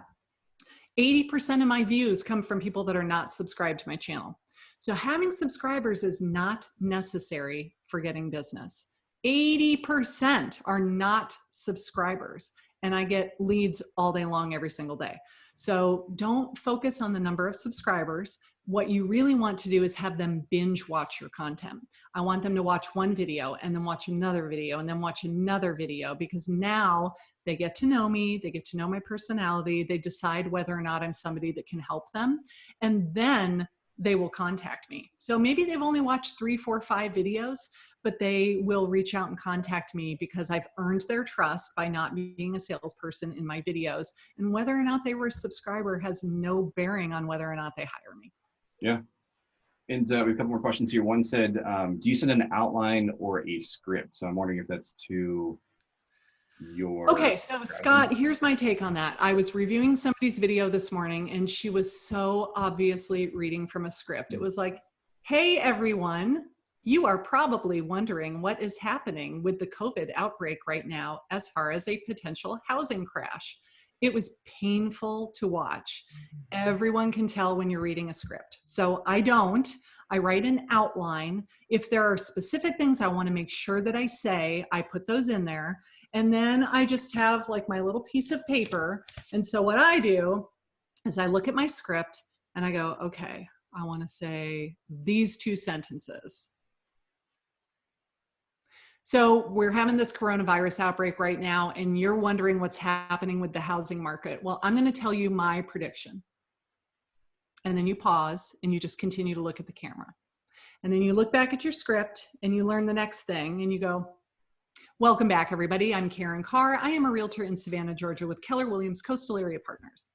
80% of my views come from people that are not subscribed to my channel. So having subscribers is not necessary for getting business. 80% are not subscribers, and I get leads all day long, every single day. So don't focus on the number of subscribers. what you really want to do is have them binge watch your content. I want them to watch one video and then watch another video and then watch another video, because now they get to know me, they get to know my personality, they decide whether or not I'm somebody that can help them, and then they will contact me. So maybe they've only watched 3, 4, 5 videos, but they will reach out and contact me because I've earned their trust by not being a salesperson in my videos. And whether or not they were a subscriber has no bearing on whether or not they hire me. Yeah. And we have a couple more questions here. One said, do you send an outline or a script? So I'm wondering if that's to your... Okay, so Scott, here's my take on that. I was reviewing somebody's video this morning and she was so obviously reading from a script. It was like, hey, everyone, you are probably wondering what is happening with the COVID outbreak right now as far as a potential housing crash. It was painful to watch. Everyone can tell when you're reading a script. So I don't. I write an outline. If there are specific things I want to make sure that I say, I put those in there. And then I just have like my little piece of paper. And so what I do is I look at my script and I go, okay, I want to say these 2 sentences. So we're having this coronavirus outbreak right now, and you're wondering what's happening with the housing market. Well, I'm going to tell you my prediction. And then you pause and you just continue to look at the camera. And then you look back at your script and you learn the next thing and you go, welcome back, everybody. I'm Karin Carr. I am a realtor in Savannah, Georgia with Keller Williams Coastal Area Partners.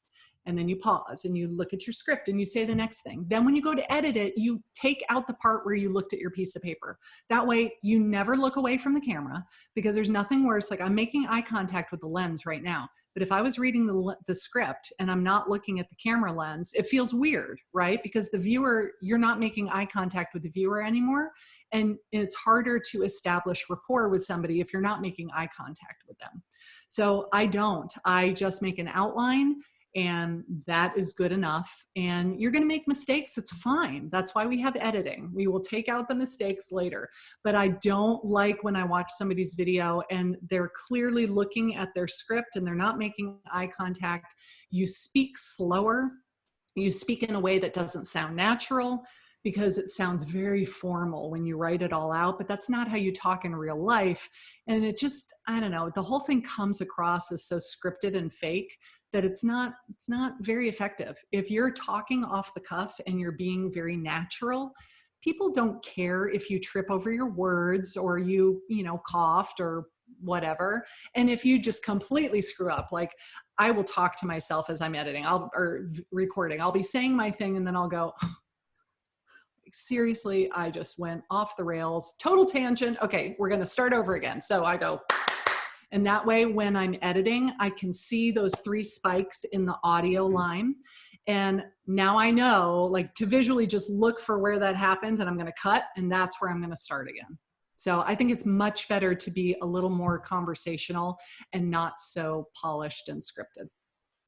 And then you pause and you look at your script and you say the next thing. Then when you go to edit it, you take out the part where you looked at your piece of paper. That way you never look away from the camera, because there's nothing worse. Like, I'm making eye contact with the lens right now, but if I was reading the script and I'm not looking at the camera lens, it feels weird, right? Because the viewer, you're not making eye contact with the viewer anymore. And it's harder to establish rapport with somebody if you're not making eye contact with them. So I don't. I just make an outline, and that is good enough. And you're going to make mistakes. It's fine. That's why we have editing. We will take out the mistakes later. But I don't like when I watch somebody's video and they're clearly looking at their script and they're not making eye contact. You speak slower. You speak in a way that doesn't sound natural, because it sounds very formal when you write it all out, but that's not how you talk in real life. And it just, I don't know, the whole thing comes across as so scripted and fake that it's not very effective. If you're talking off the cuff and you're being very natural, people don't care if you trip over your words or you coughed or whatever. And if you just completely screw up, like, I will talk to myself as I'm editing or recording. I'll be saying my thing and then I'll go, seriously, I just went off the rails, total tangent. Okay, we're going to start over again. So I go, and that way when I'm editing, I can see those 3 spikes in the audio line. And now I know, like, to visually just look for where that happens, and I'm going to cut, and that's where I'm going to start again. So I think it's much better to be a little more conversational and not so polished and scripted.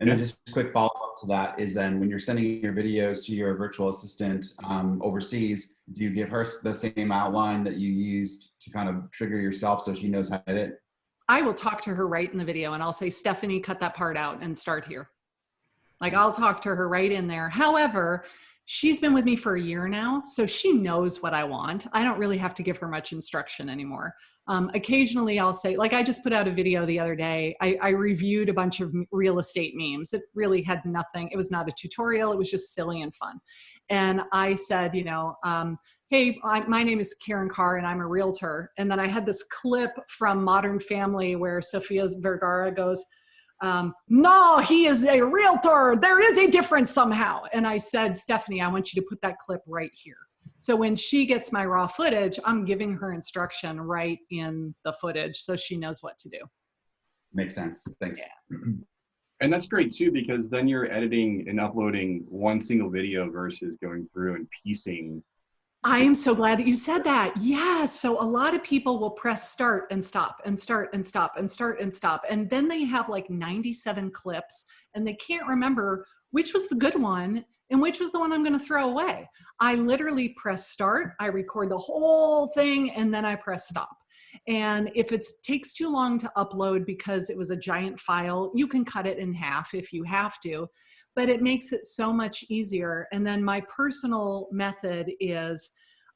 And then just a quick follow-up to that is then when you're sending your videos to your virtual assistant overseas, do you give her the same outline that you used to kind of trigger yourself so she knows how to edit? I will talk to her right in the video and I'll say, Stephanie, cut that part out and start here. Like, I'll talk to her right in there. However, she's been with me for a year now, so she knows what I want. I don't really have to give her much instruction anymore. Occasionally I'll say, like, I just put out a video the other day. I reviewed a bunch of real estate memes. It really had nothing. It was not a tutorial. It was just silly and fun. And I said, hey, my name is Karin Carr and I'm a realtor. And then I had this clip from Modern Family where Sofia Vergara goes, no, he is a realtor. There is a difference somehow. And I said, Stephanie, I want you to put that clip right here. So when she gets my raw footage, I'm giving her instruction right in the footage so she knows what to do. Makes sense. Thanks. Yeah. And that's great too, because then you're editing and uploading one single video versus going through and piecing. I am so glad that you said that. Yes. So a lot of people will press start and stop and start and stop and start and stop. And then they have like 97 clips and they can't remember which was the good one and which was the one I'm going to throw away. I literally press start, I record the whole thing, and then I press stop. And if it takes too long to upload because it was a giant file, you can cut it in half if you have to, but it makes it so much easier. And then my personal method is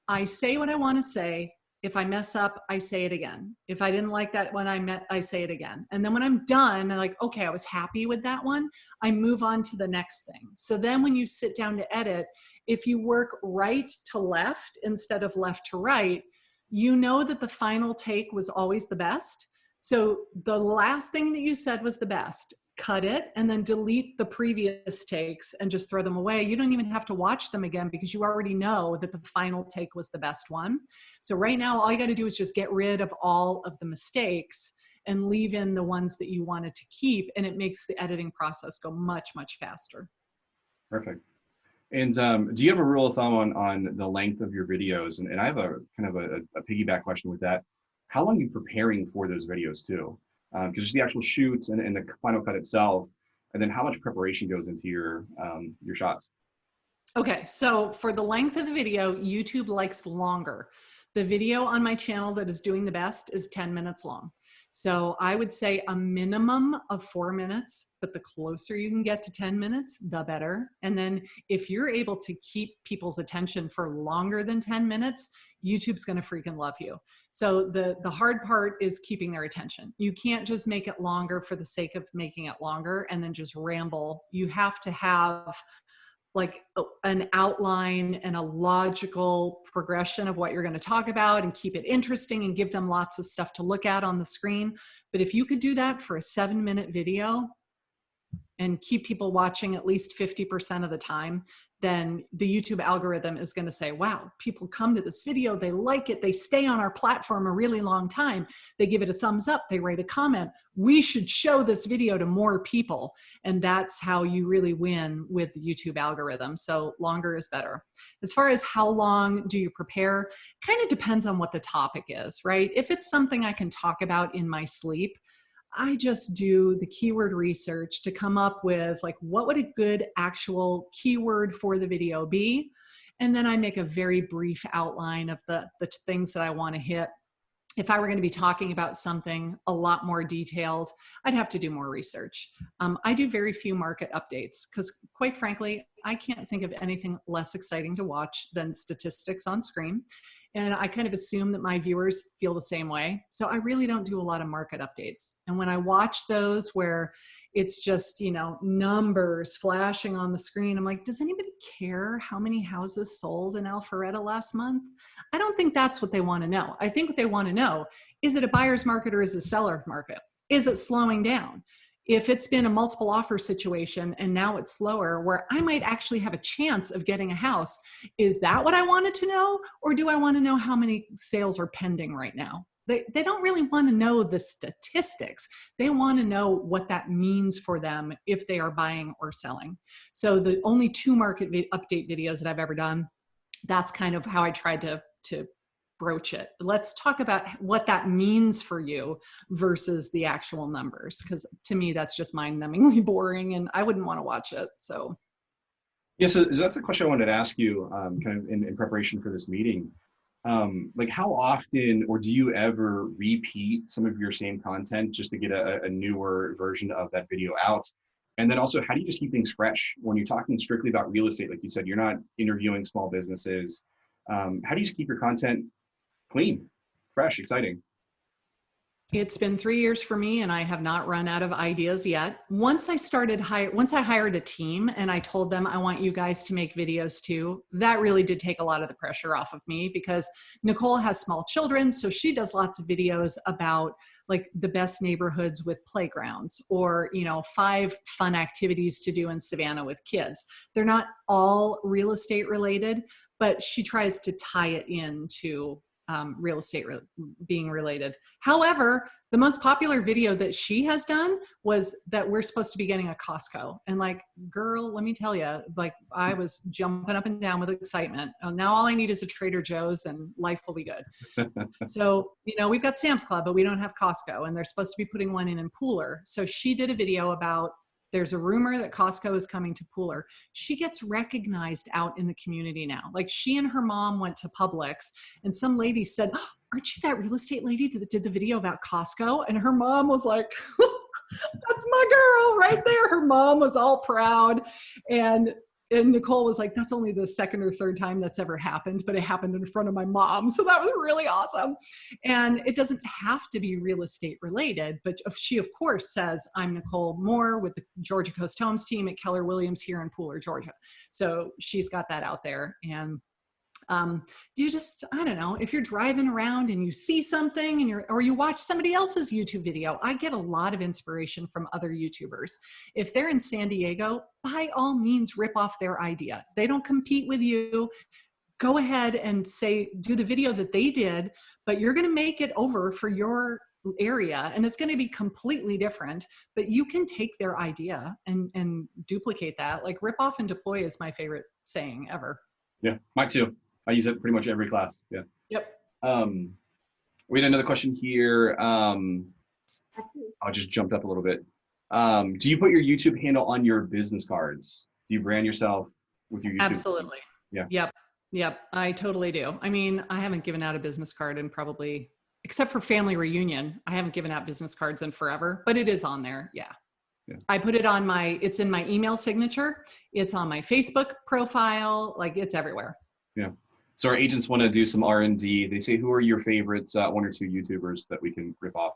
I say what I want to say. If I mess up, I say it again. If I didn't like that one I say it again. And then when I'm done, I'm like, okay, I was happy with that one, I move on to the next thing. So then when you sit down to edit, if you work right to left instead of left to right, you know that the final take was always the best. So the last thing that you said was the best. Cut it and then delete the previous takes and just throw them away. You don't even have to watch them again because you already know that the final take was the best one. So right now, all you got to do is just get rid of all of the mistakes and leave in the ones that you wanted to keep. And it makes the editing process go much, much faster. Perfect. And do you have a rule of thumb on the length of your videos? And I have a kind of a piggyback question with that. How long are you preparing for those videos too? Because just the actual shoots and the final cut itself, and then how much preparation goes into your shots? Okay, so for the length of the video, YouTube likes longer. The video on my channel that is doing the best is 10 minutes long. So I would say a minimum of 4 minutes, but the closer you can get to 10 minutes, the better. And then if you're able to keep people's attention for longer than 10 minutes, YouTube's gonna freaking love you. So the hard part is keeping their attention. You can't just make it longer for the sake of making it longer and then just ramble. You have to have like an outline and a logical progression of what you're going to talk about and keep it interesting and give them lots of stuff to look at on the screen. But if you could do that for a 7-minute video and keep people watching at least 50% of the time, then the YouTube algorithm is going to say, wow, people come to this video, they like it, they stay on our platform a really long time, they give it a thumbs up, they write a comment, we should show this video to more people. And that's how you really win with the YouTube algorithm. So longer is better. As far as how long do you prepare, kind of depends on what the topic is, right? If it's something I can talk about in my sleep, I just do the keyword research to come up with like, what would a good actual keyword for the video be? And then I make a very brief outline of the things that I want to hit. If I were going to be talking about something a lot more detailed, I'd have to do more research. I do very few market updates because quite frankly, I can't think of anything less exciting to watch than statistics on screen. And I kind of assume that my viewers feel the same way. So I really don't do a lot of market updates. And when I watch those where it's just, you know, numbers flashing on the screen, I'm like, does anybody care how many houses sold in Alpharetta last month? I don't think that's what they want to know. I think what they want to know, is it a buyer's market or is it a seller's market? Is it slowing down? If it's been a multiple offer situation and now it's slower where I might actually have a chance of getting a house, is that what I wanted to know? Or do I want to know how many sales are pending right now? They don't really want to know the statistics. They want to know what that means for them if they are buying or selling. So the only 2 market update videos that I've ever done, that's kind of how I tried to broach it. Let's talk about what that means for you versus the actual numbers, because to me that's just mind-numbingly boring and I wouldn't want to watch it. So yeah, so that's a question I wanted to ask you kind of in preparation for this meeting. Like how often, or do you ever repeat some of your same content just to get a newer version of that video out? And then also, how do you just keep things fresh when you're talking strictly about real estate? Like you said, you're not interviewing small businesses. How do you just keep your content clean, fresh, exciting? it's been 3 years for me and I have not run out of ideas yet. Once I hired a team and I told them, I want you guys to make videos too, that really did take a lot of the pressure off of me because Nicole has small children. So she does lots of videos about like the best neighborhoods with playgrounds or, you know, 5 fun activities to do in Savannah with kids. They're not all real estate related, but she tries to tie it into real estate being related. However, the most popular video that she has done was that we're supposed to be getting a Costco. And like, girl, let me tell you, like I was jumping up and down with excitement. Now all I need is a Trader Joe's and life will be good. So, you know, we've got Sam's Club, but we don't have Costco and they're supposed to be putting one in Pooler. So she did a video about there's a rumor that Costco is coming to Pooler. She gets recognized out in the community now. Like she and her mom went to Publix and some lady said, aren't you that real estate lady that did the video about Costco? And her mom was like, that's my girl right there. Her mom was all proud. And Nicole was like, that's only the second or third time that's ever happened, but it happened in front of my mom. So that was really awesome. And it doesn't have to be real estate related, but she of course says, I'm Nicole Moore with the Georgia Coast Homes team at Keller Williams here in Pooler, Georgia. So she's got that out there. And you just, I don't know, if you're driving around and you see something and or you watch somebody else's YouTube video, I get a lot of inspiration from other YouTubers. If they're in San Diego, by all means, rip off their idea. They don't compete with you. Go ahead and do the video that they did, but you're going to make it over for your area and it's going to be completely different, but you can take their idea and duplicate that. Like rip off and deploy is my favorite saying ever. Yeah, mine too. I use it pretty much every class. Yeah. Yep. We had another question here. I'll just jumped up a little bit. Do you put your YouTube handle on your business cards? Do you brand yourself with your YouTube? Absolutely. Yeah. Yep. I totally do. I mean, I haven't given out a business card in probably, except for family reunion, I haven't given out business cards in forever, but it is on there. Yeah. I put it on it's in my email signature. It's on my Facebook profile. Like it's everywhere. Yeah. So our agents want to do some R&D. They say, who are your favorites, one or two YouTubers that we can rip off?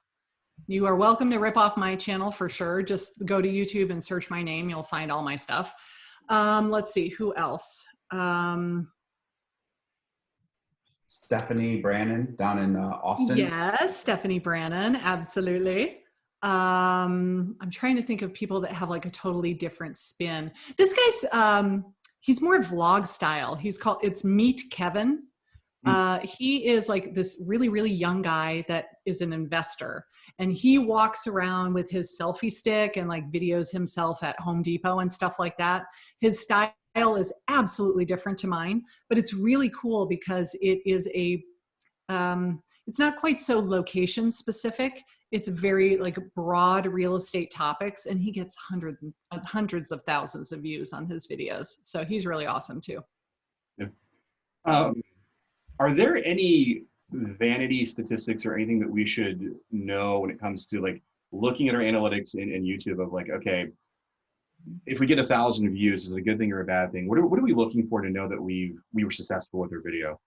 You are welcome to rip off my channel for sure. Just go to YouTube and search my name. You'll find all my stuff. Let's see, who else? Stephanie Brannon down in Austin. Yes, Stephanie Brannon, absolutely. I'm trying to think of people that have like a totally different spin. This guy's, he's more vlog style. It's Meet Kevin. He is like this really, really young guy that is an investor, and he walks around with his selfie stick and like videos himself at Home Depot and stuff like that. His style is absolutely different to mine, but it's really cool because it is it's not quite so location specific. It's very like broad real estate topics, and he gets hundreds of thousands of views on his videos. So he's really awesome too. Yeah. Are there any vanity statistics or anything that we should know when it comes to like looking at our analytics in YouTube of like, okay, if we get 1,000 views, is it a good thing or a bad thing? What are we looking for to know that we were successful with our video?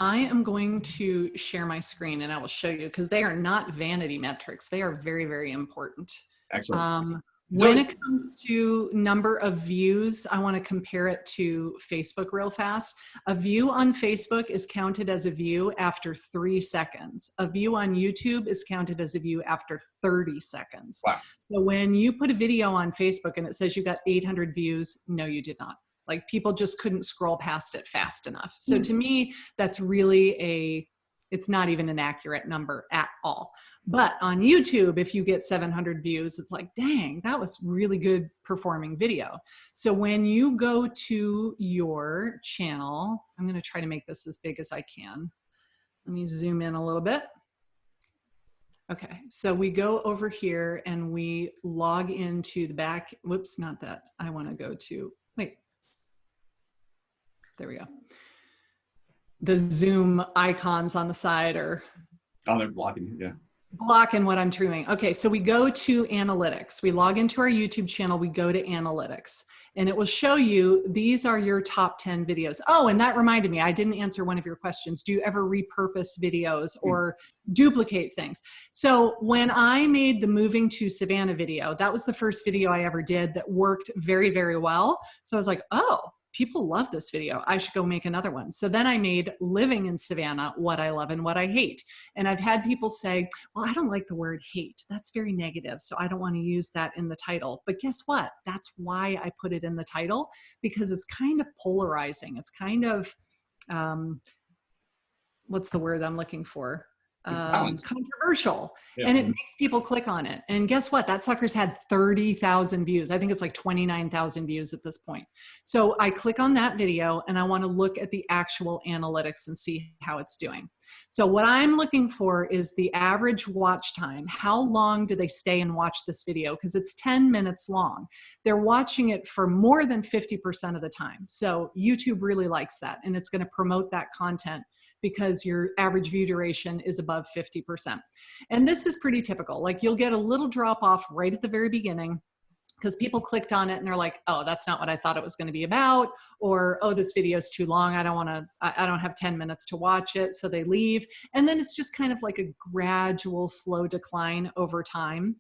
I am going to share my screen and I will show you, because they are not vanity metrics. They are very, very important. Excellent. When it comes to number of views, I want to compare it to Facebook real fast. A view on Facebook is counted as a view after 3 seconds. A view on YouTube is counted as a view after 30 seconds. Wow. So when you put a video on Facebook and it says you got 800 views, no, you did not. Like people just couldn't scroll past it fast enough. So to me, that's really it's not even an accurate number at all. But on YouTube, if you get 700 views, it's like, dang, that was really good performing video. So when you go to your channel, I'm going to try to make this as big as I can. Let me zoom in a little bit. Okay, so we go over here and we log into the back. Whoops, not that. I want to go to, wait. There we go. The Zoom icons on the side are they're blocking, yeah. Blocking what I'm doing. Okay, so we go to analytics. We log into our YouTube channel, we go to analytics, and it will show you, these are your top 10 videos. Oh, and that reminded me, I didn't answer one of your questions. Do you ever repurpose videos or duplicate things? So when I made the moving to Savannah video, that was the first video I ever did that worked very, very well. So I was like, oh, people love this video. I should go make another one. So then I made living in Savannah, what I love and what I hate. And I've had people say, well, I don't like the word hate. That's very negative. So I don't want to use that in the title. But guess what? That's why I put it in the title, because it's kind of polarizing. It's kind of, what's the word I'm looking for? controversial, Yeah. and it makes people click on it. And guess what? That sucker's had 30,000 views. I think it's like 29,000 views at this point. So I click on that video and I want to look at the actual analytics and see how it's doing. So what I'm looking for is the average watch time. How long do they stay and watch this video? Because it's 10 minutes long. They're watching it for more than 50% of the time. So YouTube really likes that, and it's going to promote that content because your average view duration is above 50%. And this is pretty typical. Like, you'll get a little drop off right at the very beginning because people clicked on it and they're like, oh, that's not what I thought it was going to be about. Or, oh, this video is too long. I don't have 10 minutes to watch it. So they leave. And then it's just kind of like a gradual slow decline over time.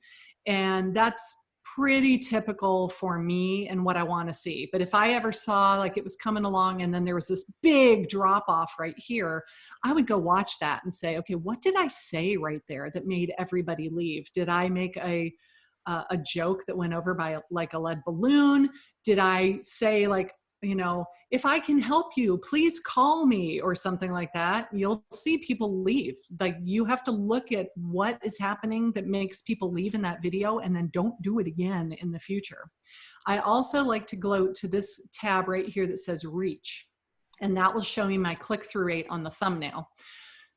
And that's pretty typical for me and what I want to see. But if I ever saw like it was coming along and then there was this big drop off right here, I would go watch that and say, okay, what did I say right there that made everybody leave? Did I make a joke that went over by like a lead balloon? Did I say like, you know, if I can help you, please call me or something like that? You'll see people leave. Like, you have to look at what is happening that makes people leave in that video, and then don't do it again in the future. I also like to go to this tab right here that says reach, and that will show me my click-through rate on the thumbnail.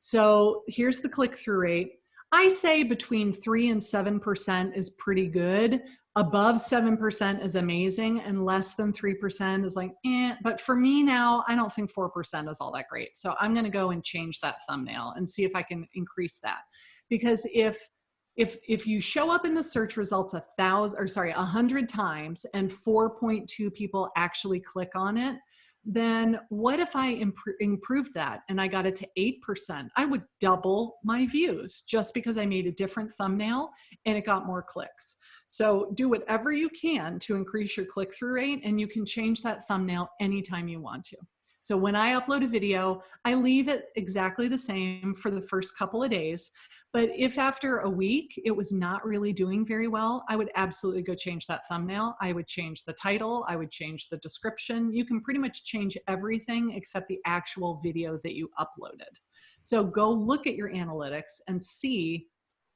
So here's the click-through rate. I say between 3 and 7% is pretty good. Above 7% is amazing, and less than 3% is like, eh. But for me now, I don't think 4% is all that great. So I'm going to go and change that thumbnail and see if I can increase that. Because if you show up in the search results 100 times and 4.2 people actually click on it, then what if I improved that and I got it to 8%? I would double my views just because I made a different thumbnail and it got more clicks. So do whatever you can to increase your click-through rate, and you can change that thumbnail anytime you want to. So when I upload a video, I leave it exactly the same for the first couple of days. But if after a week it was not really doing very well, I would absolutely go change that thumbnail. I would change the title. I would change the description. You can pretty much change everything except the actual video that you uploaded. So go look at your analytics and see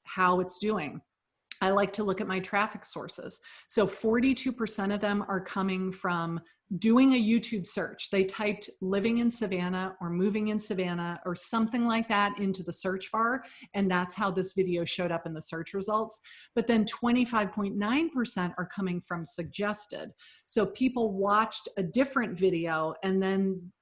how it's doing. I like to look at my traffic sources. So 42% of them are coming from doing a YouTube search. They typed living in Savannah or moving in Savannah or something like that into the search bar, and that's how this video showed up in the search results. But then 25.9% are coming from suggested. So people watched a different video and then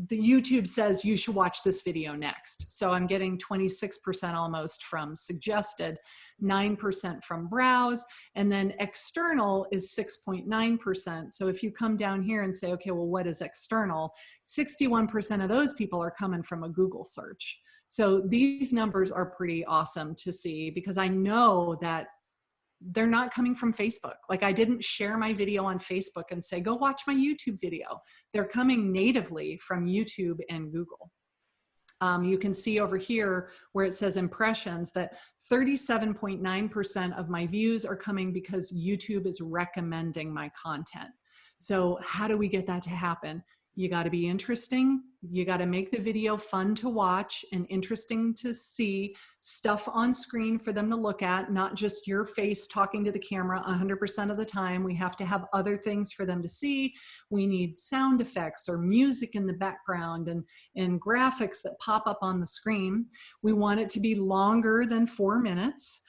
the YouTube says you should watch this video next. So I'm getting 26% almost from suggested, 9% from browse, and then external is 6.9%. So if you come down here and say, okay, well, what is external? 61% of those people are coming from a Google search. So these numbers are pretty awesome to see because I know that they're not coming from Facebook. Like, I didn't share my video on Facebook and say, go watch my YouTube video. They're coming natively from YouTube and Google. You can see over here where it says impressions that 37.9% of my views are coming because YouTube is recommending my content. So how do we get that to happen? You got to be interesting. You got to make the video fun to watch and interesting to see, stuff on screen for them to look at, not just your face talking to the camera 100% of the time. We have to have other things for them to see. We need sound effects or music in the background and graphics that pop up on the screen. We want it to be longer than 4 minutes.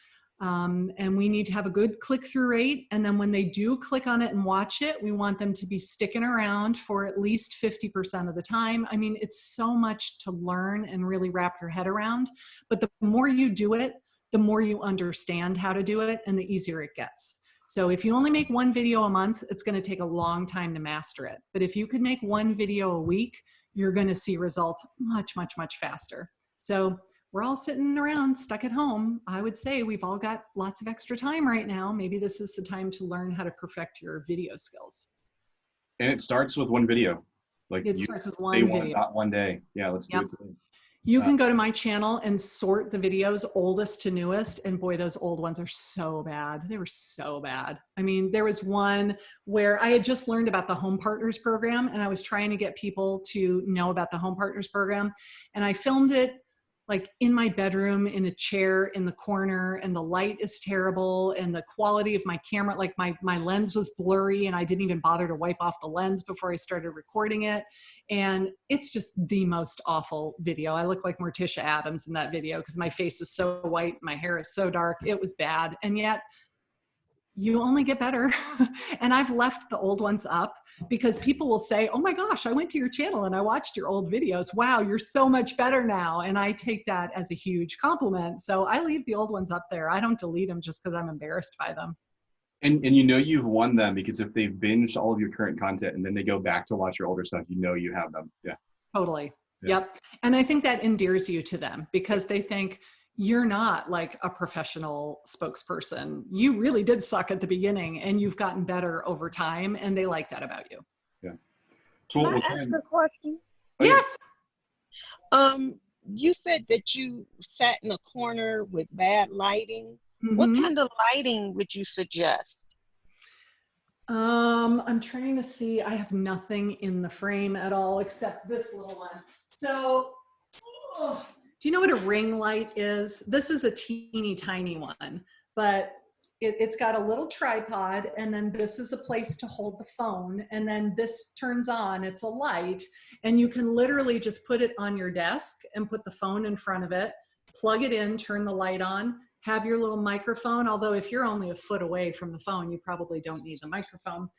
And we need to have a good click-through rate. And then when they do click on it and watch it, we want them to be sticking around for at least 50% of the time. I mean, it's so much to learn and really wrap your head around. But the more you do it, the more you understand how to do it and the easier it gets. So if you only make one video a month, it's going to take a long time to master it. But if you could make one video a week, you're going to see results much, much, much faster. So we're all sitting around stuck at home. I would say we've all got lots of extra time right now. Maybe this is the time to learn how to perfect your video skills. And it starts with one video. Like, it starts with one video. Not one day. Yeah, let's do it today. You can go to my channel and sort the videos oldest to newest, and boy, those old ones are so bad. They were so bad. I mean, there was one where I had just learned about the Home Partners program, and I was trying to get people to know about the Home Partners program, and I filmed it like in my bedroom in a chair in the corner, and the light is terrible, and the quality of my camera, like my lens was blurry, and I didn't even bother to wipe off the lens before I started recording it. And it's just the most awful video. I look like Morticia Adams in that video because my face is so white, my hair is so dark. It was bad. And yet you only get better. And I've left the old ones up because people will say, oh my gosh, I went to your channel and I watched your old videos. Wow, you're so much better now. And I take that as a huge compliment. So I leave the old ones up there. I don't delete them just because I'm embarrassed by them. And you know you've won them because if they've binged all of your current content and then they go back to watch your older stuff, you know you have them. Yeah. Totally. Yeah. Yep. And I think that endears you to them because they think you're not like a professional spokesperson. You really did suck at the beginning and you've gotten better over time, and they like that about you. Yeah. Can I ask a question? Oh, yeah. Yes. You said that you sat in a corner with bad lighting. What Mhm. kind of lighting would you suggest? I'm trying to see. I have nothing in the frame at all except this little one. So, do you know what a ring light is? This is a teeny tiny one, but it's got a little tripod, and then this is a place to hold the phone, and then this turns on. It's a light, and you can literally just put it on your desk and put the phone in front of it, plug it in, turn the light on, have your little microphone, although if you're only a foot away from the phone, you probably don't need the microphone.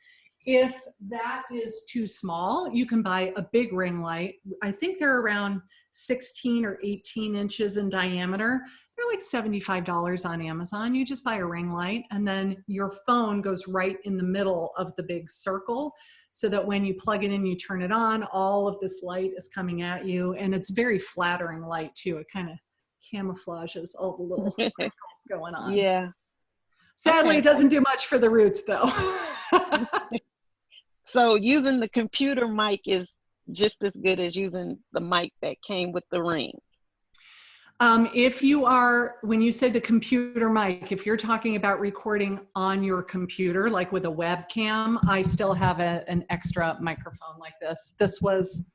If that is too small, you can buy a big ring light. I think they're around 16 or 18 inches in diameter. They're like $75 on Amazon. You just buy a ring light, and then your phone goes right in the middle of the big circle so that when you plug it in, you turn it on, all of this light is coming at you. And it's very flattering light too. It kind of camouflages all the little wrinkles going on. Yeah. Sadly, Okay. It doesn't do much for the roots though. So using the computer mic is just as good as using the mic that came with the ring. If you are, when you say the computer mic, if you're talking about recording on your computer, like with a webcam, I still have an extra microphone like this. This was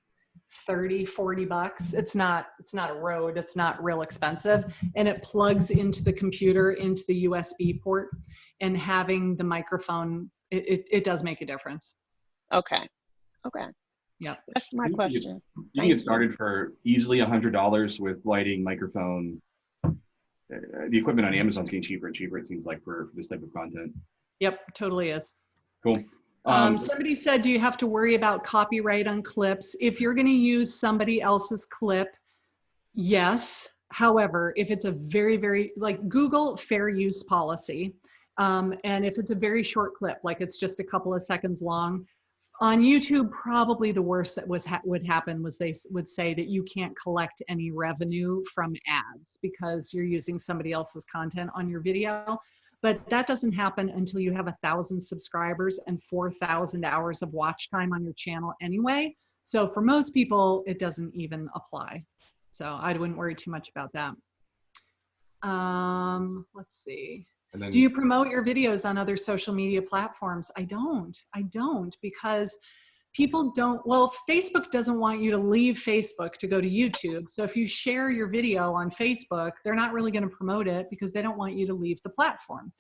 30, 40 bucks. It's not a Rode. It's not real expensive. And it plugs into the computer, into the USB port, and having the microphone, it does make a difference. Okay. Okay. Yeah. That's my question. You can get started for easily $100 with lighting, microphone. The equipment on Amazon's getting cheaper and cheaper, it seems like, for this type of content. Yep, totally is. Cool. Somebody said, do you have to worry about copyright on clips? If you're going to use somebody else's clip, yes. However, if it's a very, very, like Google fair use policy, and if it's a very short clip, like it's just a couple of seconds long, on YouTube, probably the worst that would happen was they would say that you can't collect any revenue from ads because you're using somebody else's content on your video. But that doesn't happen until you have 1,000 subscribers and 4,000 hours of watch time on your channel anyway. So for most people, it doesn't even apply. So I wouldn't worry too much about that. Let's see. And then, Do you promote your videos on other social media platforms? I don't because people don't, well, Facebook doesn't want you to leave Facebook to go to YouTube. So if you share your video on Facebook, they're not really going to promote it because they don't want you to leave the platform.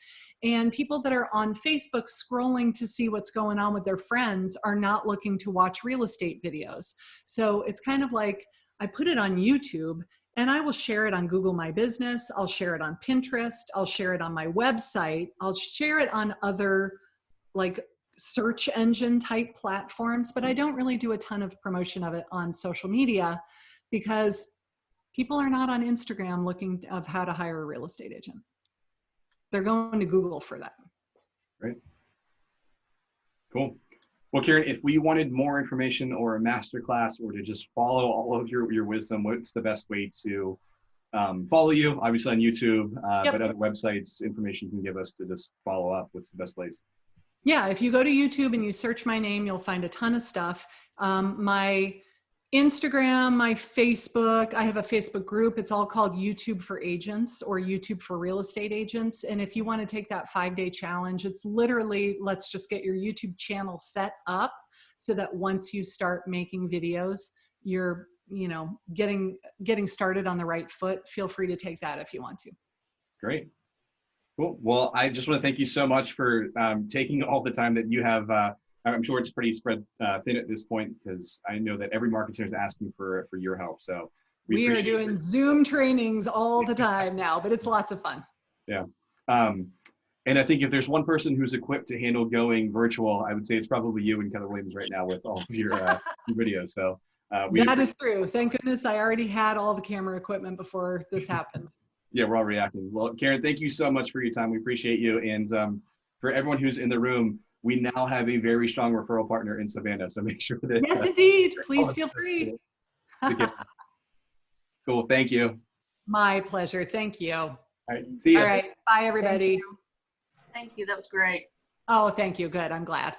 And people that are on Facebook scrolling to see what's going on with their friends are not looking to watch real estate videos. So it's kind of like I put it on YouTube, and I will share it on Google My Business. I'll share it on Pinterest. I'll share it on my website. I'll share it on other like search engine type platforms, but I don't really do a ton of promotion of it on social media because people are not on Instagram looking of how to hire a real estate agent. They're going to Google for that. right. Cool. Well, Karin, if we wanted more information or a masterclass or to just follow all of your wisdom, what's the best way to follow you? Obviously on YouTube, Yep. but other websites, information you can give us to just follow up. What's the best place? Yeah, if you go to YouTube and you search my name, you'll find a ton of stuff. My Instagram, my Facebook, I have a Facebook group. It's all called YouTube for Agents or YouTube for Real Estate Agents. And if you want to take that 5-day challenge, it's literally, let's just get your YouTube channel set up so that once you start making videos, you're you know, getting started on the right foot, feel free to take that if you want to. Great. Cool. Well, I just want to thank you so much for taking all the time that you have. I'm sure it's pretty spread thin at this point, because I know that every marketer is asking for your help. So we are doing Zoom trainings all the time now, but it's lots of fun. Yeah. And I think if there's one person who's equipped to handle going virtual, I would say it's probably you and Keller Williams right now with all of your videos. So that is true. Thank goodness I already had all the camera equipment before this happened. Yeah, we're all reacting. Well, Karin, thank you so much for your time. We appreciate you. And for everyone who's in the room, we now have a very strong referral partner in Savannah. So make sure that. Yes, indeed. Please feel free. Cool. Thank you. My pleasure. Thank you. All right. See you. All right. Bye, everybody. Thank you. That was great. Oh, thank you. Good. I'm glad.